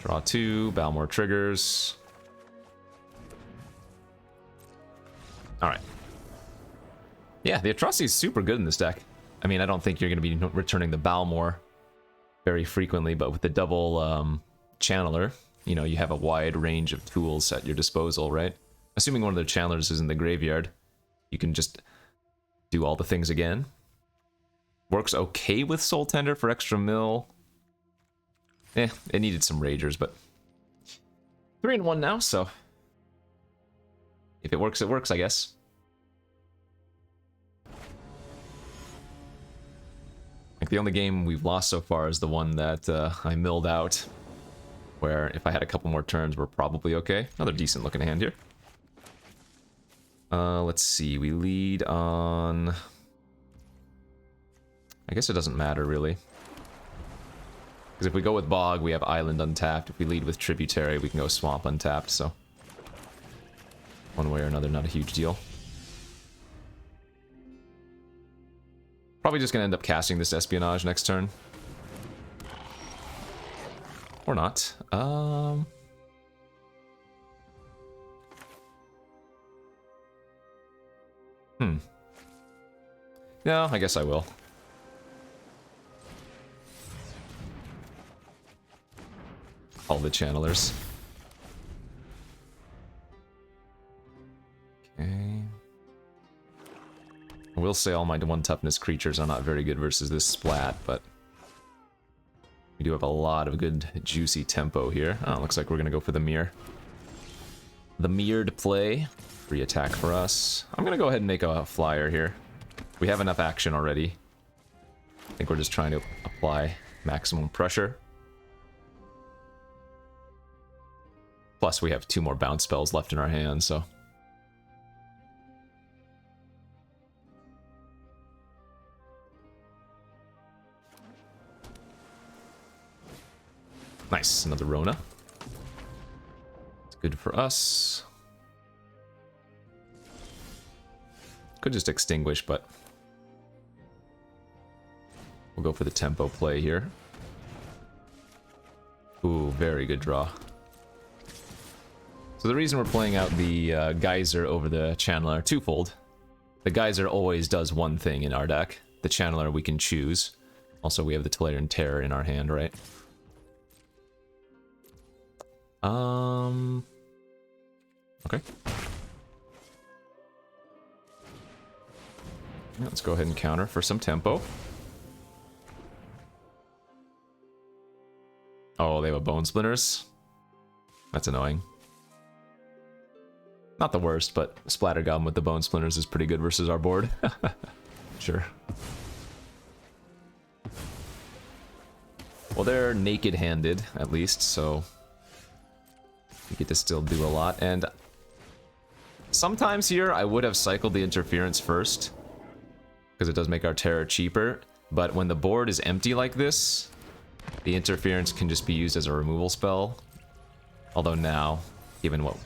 Draw 2, Balmor triggers. Alright. Yeah, the Atrocity is super good in this deck. I mean, I don't think you're going to be returning the Balmor very frequently, but with the double Channeler, you know, you have a wide range of tools at your disposal, right? Assuming one of the Channelers is in the graveyard, you can just do all the things again. Works okay with Soul Tender for extra mill. It needed some Ragers, but 3-1 now, so if it works, I guess. Like, the only game we've lost so far is the one that I milled out, where if I had a couple more turns, we're probably okay. Another decent looking hand here. Let's see, we lead on... I guess it doesn't matter, really. Because if we go with Bog, we have Island untapped. If we lead with Tributary, we can go Swamp untapped, so... one way or another, not a huge deal. Probably just gonna end up casting this Espionage next turn. Or not. No, I guess I will. All the Channelers. Okay. I will say all my 1 toughness creatures are not very good versus this Splat, but we do have a lot of good juicy tempo here. Oh, looks like we're gonna go for the Mirror. The Mirrored play. Free attack for us. I'm gonna go ahead and make a flyer here. We have enough action already. I think we're just trying to apply maximum pressure. Plus, we have 2 more bounce spells left in our hand, so... nice, another Rona. It's good for us. Could just extinguish, but... we'll go for the tempo play here. Ooh, very good draw. So the reason we're playing out the Geyser over the Channeler twofold. The Geyser always does one thing in our deck. The Channeler we can choose. Also, we have the Tolarian Terror in our hand, right? Okay. Yeah, let's go ahead and counter for some tempo. Oh, they have a Bone Splinters? That's annoying. Not the worst, but Splatter Goblin with the Bone Splinters is pretty good versus our board. Sure. Well, they're naked-handed, at least, so we get to still do a lot. And sometimes here, I would have cycled the Interference first, because it does make our Terror cheaper. But when the board is empty like this, the Interference can just be used as a removal spell. Although now, given what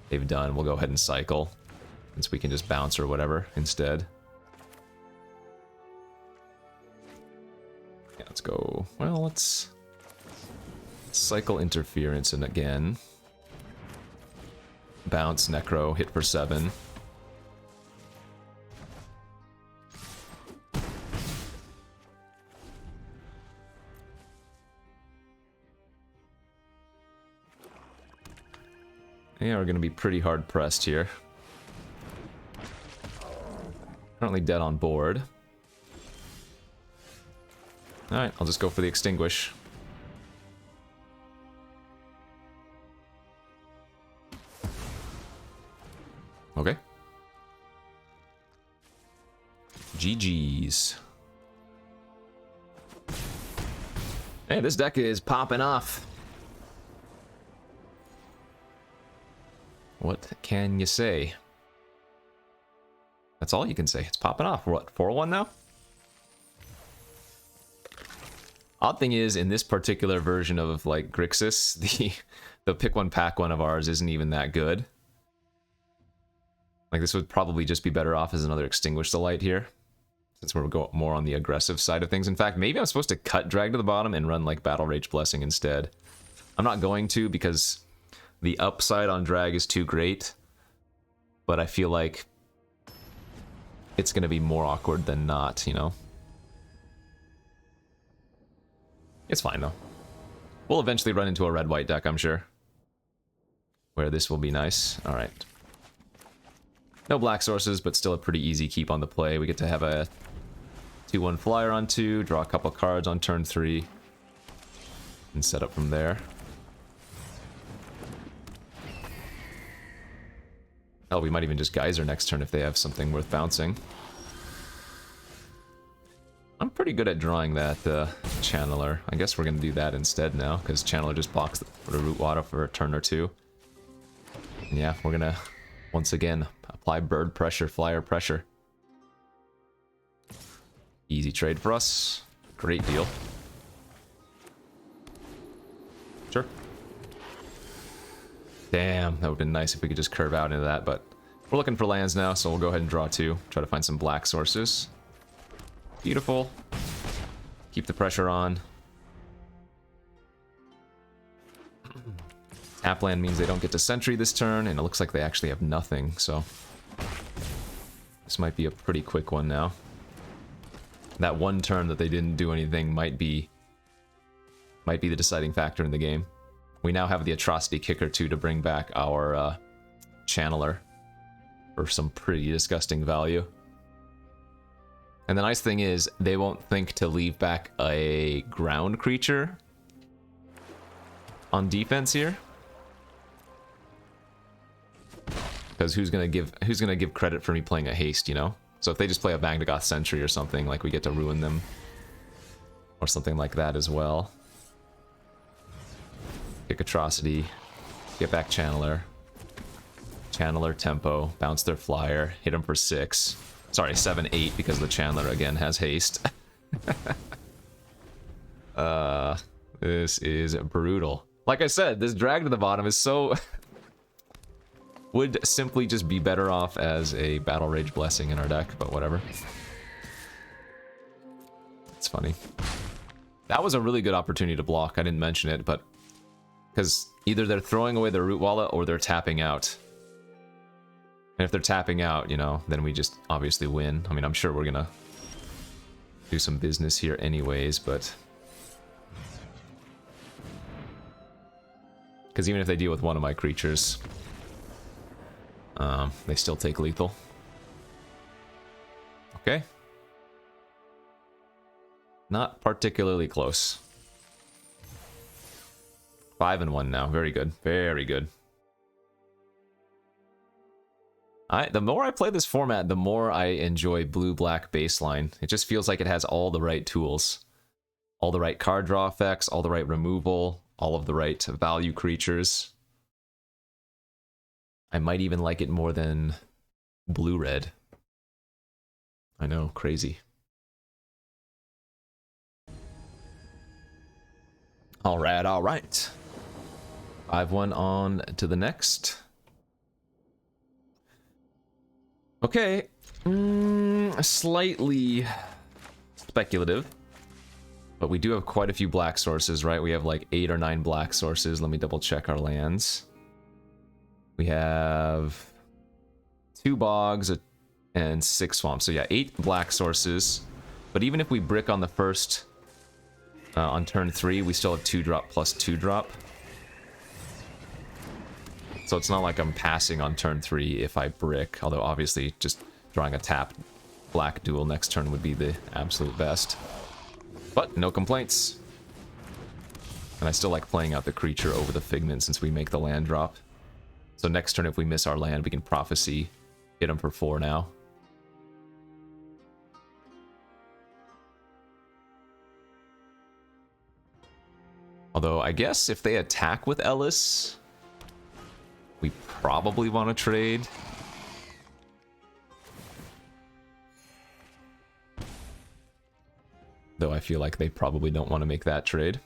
they've done, we'll go ahead and cycle, since we can just bounce or whatever instead. Yeah, let's go. Well, let's cycle Interference and again. Bounce, Necro, hit for 7. Yeah, we're going to be pretty hard pressed here. Currently dead on board. Alright, I'll just go for the Extinguish. Okay. GG's. Hey, this deck is popping off. What can you say? That's all you can say. It's popping off. We're what, 4-1 now? Odd thing is, in this particular version of, like, Grixis, the pick one, pack one of ours isn't even that good. Like, this would probably just be better off as another Extinguish the Light here, since we're going more on the aggressive side of things. In fact, maybe I'm supposed to cut Drag to the bottom and run, like, Battle Rage Blessing instead. I'm not going to, because the upside on drag is too great, but I feel like it's going to be more awkward than not, you know? It's fine, though. We'll eventually run into a red-white deck, I'm sure, where this will be nice. Alright. No black sources, but still a pretty easy keep on the play. We get to have a 2-1 flyer on 2, draw a couple cards on turn 3, and set up from there. Hell, we might even just Geyser next turn if they have something worth bouncing. I'm pretty good at drawing that Channeler. I guess we're going to do that instead now, because Channeler just blocks the Root Water for a turn or two. And yeah, we're going to, once again, apply bird pressure, flyer pressure. Easy trade for us. Great deal. Sure. Damn, that would have been nice if we could just curve out into that, but we're looking for lands now, so we'll go ahead and draw 2. Try to find some black sources. Beautiful. Keep the pressure on. Tap land means they don't get to Sentry this turn, and it looks like they actually have nothing, so this might be a pretty quick one now. That one turn that they didn't do anything might be the deciding factor in the game. We now have the Atrocity Kicker too to bring back our Channeler for some pretty disgusting value. And the nice thing is, they won't think to leave back a ground creature on defense here. Because who's gonna give credit for me playing a haste, you know? So if they just play a Magdagoth Sentry or something, like we get to ruin them. Or something like that as well. Kick Atrocity, get back Channeler. Channeler, tempo, bounce their flyer, hit them for 6. Sorry, 7, 8, because the Channeler again has haste. This is brutal. Like I said, this drag to the bottom is so... would simply just be better off as a Battle Rage Blessing in our deck, but whatever. It's funny. That was a really good opportunity to block. I didn't mention it, but... because either they're throwing away their Root Wallet or they're tapping out. And if they're tapping out, you know, then we just obviously win. I mean, I'm sure we're gonna do some business here anyways, but... Because even if they deal with one of my creatures, they still take lethal. Okay. Not particularly close. 5-1 now. Very good. Very good. The more I play this format, the more I enjoy blue-black baseline. It just feels like it has all the right tools. All the right card draw effects, all the right removal, all of the right value creatures. I might even like it more than blue-red. I know, crazy. Alright, alright. 5-1 on to the next. Okay. Slightly speculative. But we do have quite a few black sources, right? We have like 8 or 9 black sources. Let me double check our lands. We have 2 bogs and 6 swamps. So yeah, 8 black sources. But even if we brick on the first, on turn 3, we still have 2-drop plus 2-drop. So it's not like I'm passing on turn 3 if I brick. Although obviously just drawing a tap black duel next turn would be the absolute best. But no complaints. And I still like playing out the creature over the Figment since we make the land drop. So next turn if we miss our land, we can Prophecy, hit him for 4 now. Although I guess if they attack with Ellis, we probably want to trade. Though I feel like they probably don't want to make that trade.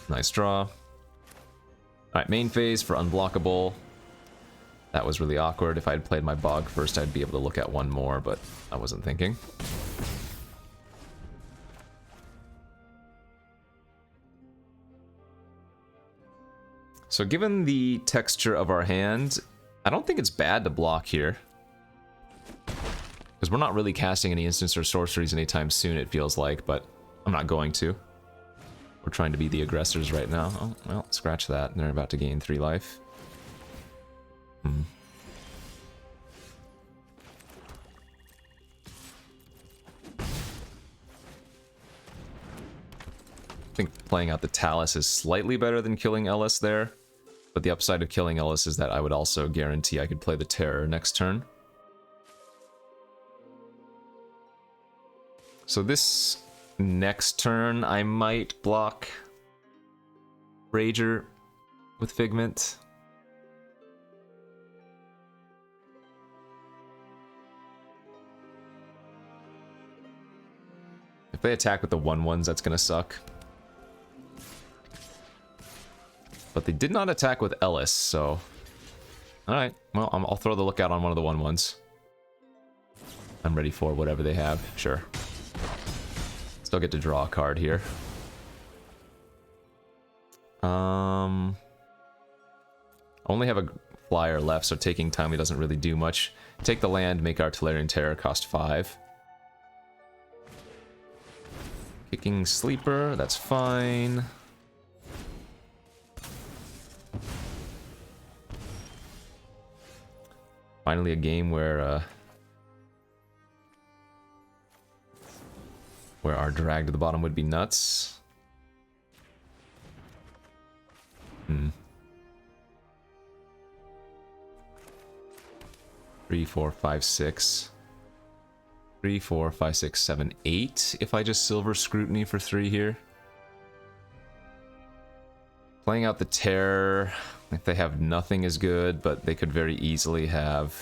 Nice draw. Alright, main phase for unblockable. That was really awkward. If I had played my bog first, I'd be able to look at one more, but I wasn't thinking. So given the texture of our hand, I don't think it's bad to block here. Because we're not really casting any instants or sorceries anytime soon, it feels like, but I'm not going to. We're trying to be the aggressors right now. Oh, well, scratch that. They're about to gain 3 life. I think playing out the Talus is slightly better than killing Ellis there. But the upside of killing Ellis is that I would also guarantee I could play the Terror next turn. So this next turn, I might block Rager with Figment. If they attack with the 1/1s, that's gonna suck. But they did not attack with Ellis, so... Alright, well, I'll throw the lookout on one of the 1/1s. I'm ready for whatever they have, sure. Still get to draw a card here. Only have a flyer left, so taking Tommy doesn't really do much. Take the land, make our Tolarian Terror cost 5. Kicking Sleeper, that's fine. Finally a game where our drag to the bottom would be nuts. 3, 4, 5, 6. 3, 4, 5, 6, 7, 8. If I just Silver Scrutiny for 3 here. Playing out the Terror. If they have nothing is good, but they could very easily have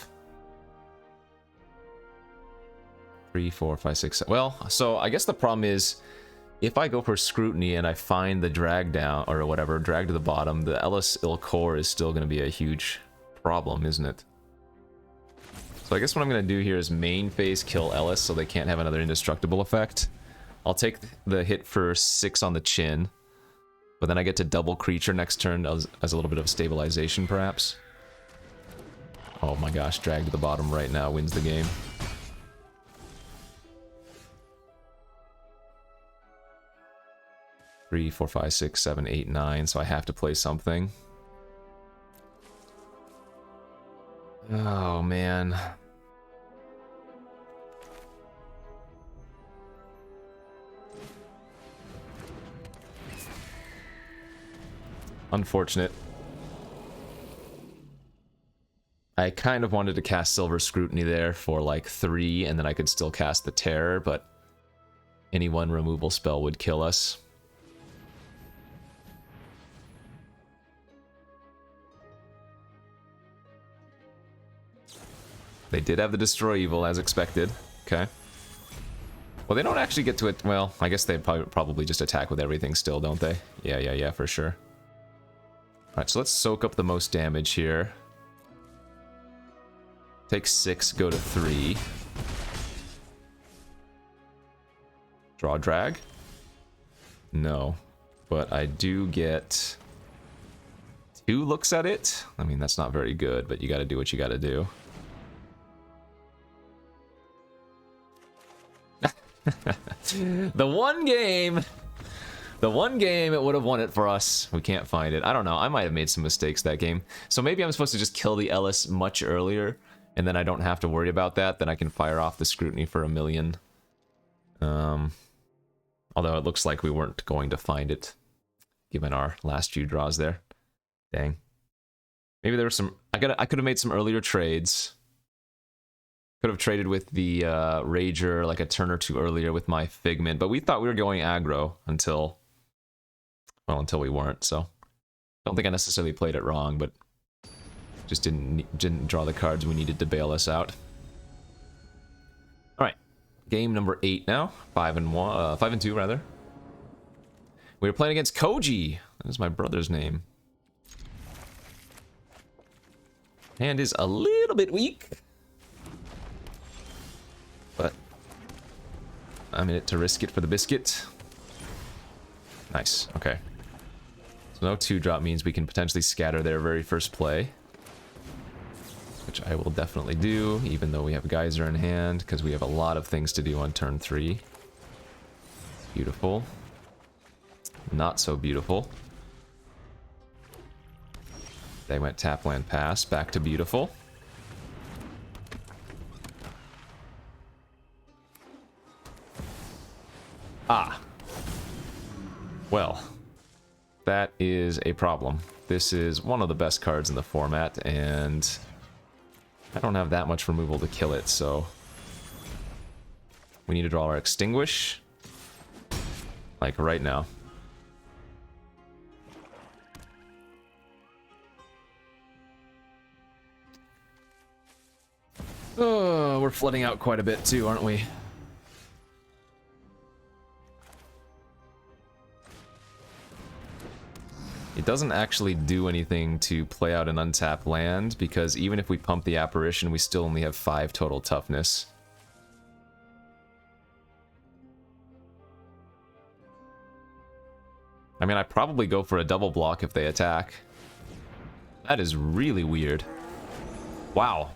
3, 4, 5, 6, 7. Well, so I guess the problem is if I go for Scrutiny and I find the drag down or whatever, drag to the bottom, the Ellis Ilkor is still going to be a huge problem, isn't it? So I guess what I'm going to do here is main phase kill Ellis so they can't have another indestructible effect. I'll take the hit for 6 on the chin. But then I get to double creature next turn as a little bit of stabilization, perhaps. Oh my gosh, drag to the bottom right now wins the game. Three, four, five, six, seven, eight, nine. So I have to play something. Oh man. Unfortunate. I kind of wanted to cast Silver Scrutiny there for like 3, and then I could still cast the Terror, but any one removal spell would kill us. They did have the Destroy Evil, as expected. Okay. Well, they don't actually get to it. Well, I guess they probably just attack with everything still, don't they? Yeah, for sure. Alright, so let's soak up the most damage here. Take 6, go to 3. Draw drag? No. But I do get 2 looks at it. I mean, that's not very good, but you gotta do what you gotta do. The one game it would have won it for us. We can't find it. I don't know. I might have made some mistakes that game. So maybe I'm supposed to just kill the Ellis much earlier, and then I don't have to worry about that. Then I can fire off the Scrutiny for 1,000,000. Although it looks like we weren't going to find it, given our last few draws there. Dang. Maybe there were some... I could have made some earlier trades. Could have traded with the Rager like a turn or 2 earlier with my Figment, but we thought we were going aggro until we weren't, so... Don't think I necessarily played it wrong, but... Just didn't draw the cards we needed to bail us out. Alright. Game number 8 now. 5 and 2 rather. We were playing against Koji. That is my brother's name. Hand is a little bit weak. But I'm in it to risk it for the biscuit. Nice, okay. So no 2-drop means we can potentially scatter their very first play. Which I will definitely do, even though we have Geyser in hand, because we have a lot of things to do on turn 3. Beautiful. Not so beautiful. They went tap land pass, back to beautiful. Ah. Well, that is a problem. This is one of the best cards in the format, and I don't have that much removal to kill it, so we need to draw our Extinguish, like right now. Oh, we're flooding out quite a bit too, aren't we? It doesn't actually do anything to play out an untapped land, because even if we pump the Apparition, we still only have 5 total toughness. I mean, I'd probably go for a double block if they attack. That is really weird. Wow.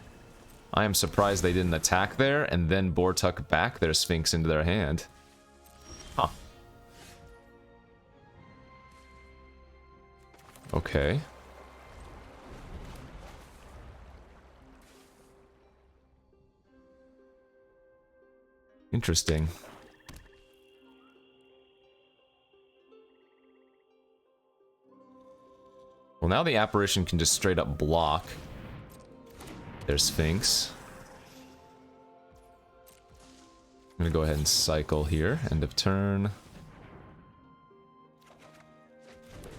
I am surprised they didn't attack there and then Bortuck back their Sphinx into their hand. Huh. Okay. Interesting. Well, now the Apparition can just straight up block their Sphinx. I'm gonna go ahead and cycle here. End of turn.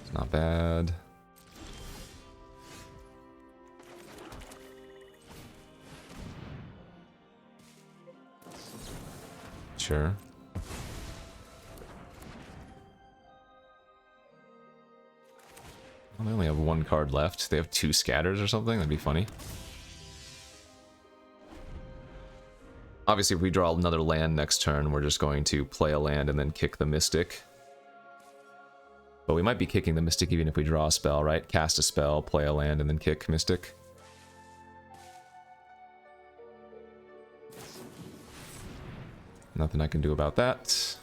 It's not bad. Sure. Well, they only have 1 card left. They have 2 scatters or something. That'd be funny. Obviously, if we draw another land next turn, we're just going to play a land and then kick the Mystic. But we might be kicking the Mystic even if we draw a spell, right? Cast a spell, play a land, and then kick Mystic. Nothing I can do about that.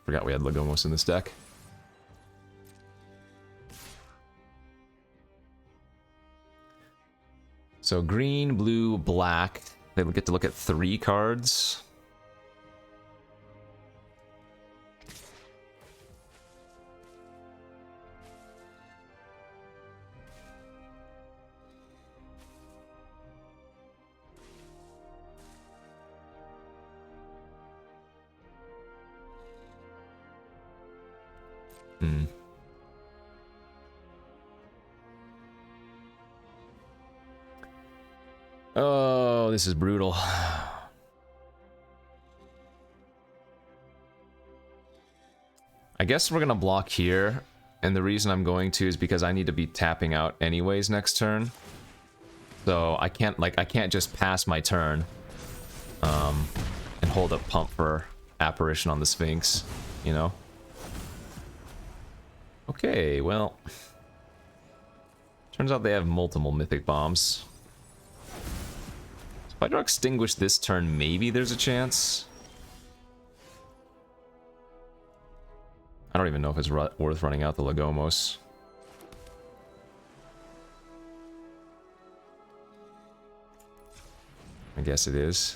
Forgot we had Lagomos in this deck. So green, blue, black. They get to look at 3 cards. Oh, this is brutal. I guess we're gonna block here, and the reason I'm going to is because I need to be tapping out anyways next turn. So I can't just pass my turn and hold up pump for Apparition on the Sphinx, you know? Okay, well, turns out they have multiple Mythic bombs. If I draw Extinguish this turn, maybe there's a chance. I don't even know if it's worth running out the Lagomos. I guess it is.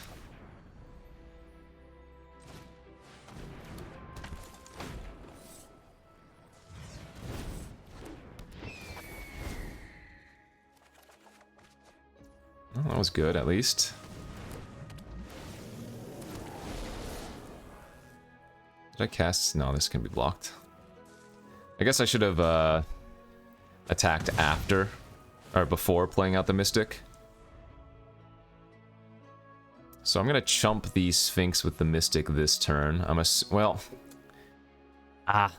Well, that was good, at least. Did I cast? No, this can be blocked. I guess I should have attacked after, or before playing out the Mystic. So I'm gonna chump the Sphinx with the Mystic this turn. Well...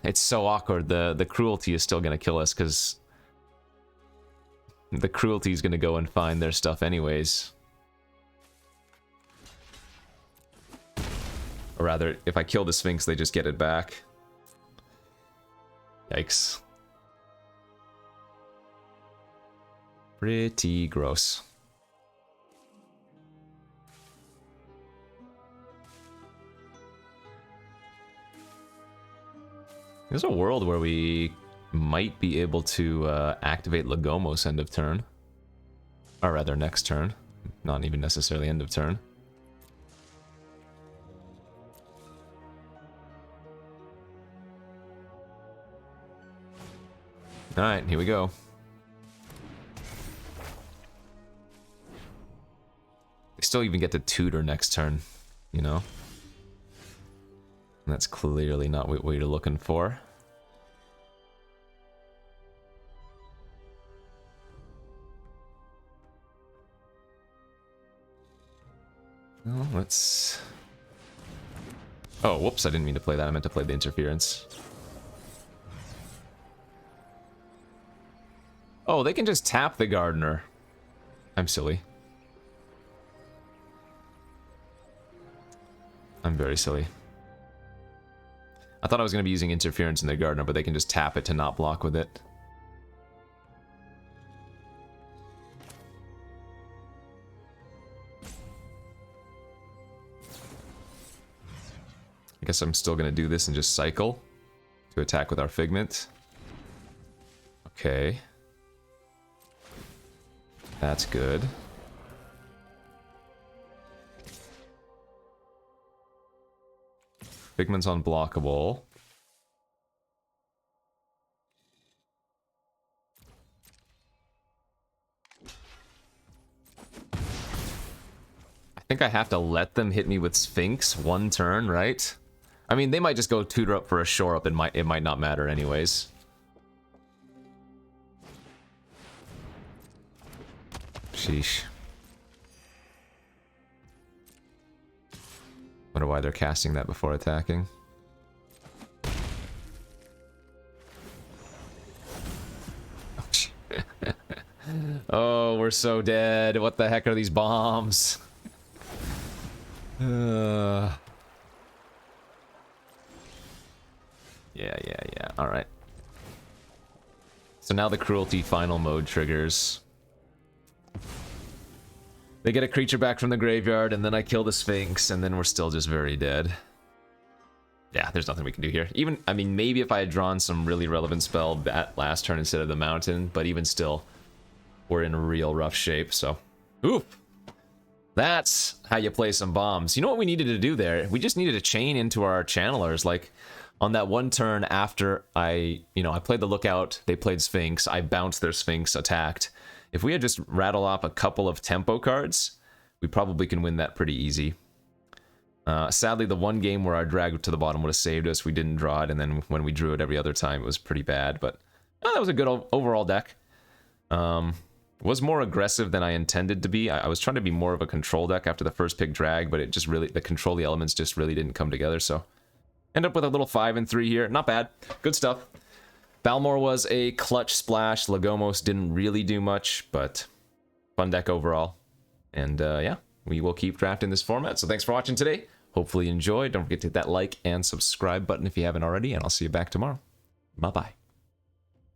it's so awkward. The Cruelty is still gonna kill us, because... the Cruelty is gonna go and find their stuff anyways. Or rather, if I kill the Sphinx, they just get it back. Yikes. Pretty gross. There's a world where we might be able to activate Lagomos end of turn. Or rather, next turn. Not even necessarily end of turn. Alright, here we go. They still even get to tutor next turn, you know? And that's clearly not what you're looking for. Well, let's... Oh, whoops, I didn't mean to play that. I meant to play the interference. Oh, they can just tap the Gardener. I'm silly. I'm very silly. I thought I was going to be using interference in their Gardener, but they can just tap it to not block with it. I guess I'm still going to do this and just cycle to attack with our Figment. Okay. That's good. Figment's unblockable. I think I have to let them hit me with Sphinx one turn, right? I mean, they might just go tutor up for a shore up. It might not matter anyways. Sheesh. Wonder why they're casting that before attacking. Oh, we're so dead. What the heck are these bombs? Yeah. Alright. So now the Cruelty final mode triggers. They get a creature back from the graveyard, and then I kill the Sphinx, and then we're still just very dead. Yeah, there's nothing we can do here. Even, I mean, maybe if I had drawn some really relevant spell that last turn instead of the mountain, but even still, we're in real rough shape, so... Oof! That's how you play some bombs. You know what we needed to do there? We just needed to chain into our channelers, like... On that one turn after I played the Lookout, they played Sphinx, I bounced their Sphinx, attacked. If we had just rattled off a couple of tempo cards, we probably can win that pretty easy. Sadly, the one game where our drag to the bottom would have saved us, we didn't draw it, and then when we drew it every other time, it was pretty bad, but that was a good overall deck. Was more aggressive than I intended to be. I was trying to be more of a control deck after the first pick drag, but it just really, the control the elements just really didn't come together, so... End up with a little 5 and 3 here. Not bad. Good stuff. Balmor was a clutch splash. Lagomos didn't really do much, but fun deck overall. And yeah, we will keep drafting this format. So thanks for watching today. Hopefully you enjoyed. Don't forget to hit that like and subscribe button if you haven't already, and I'll see you back tomorrow. Bye-bye.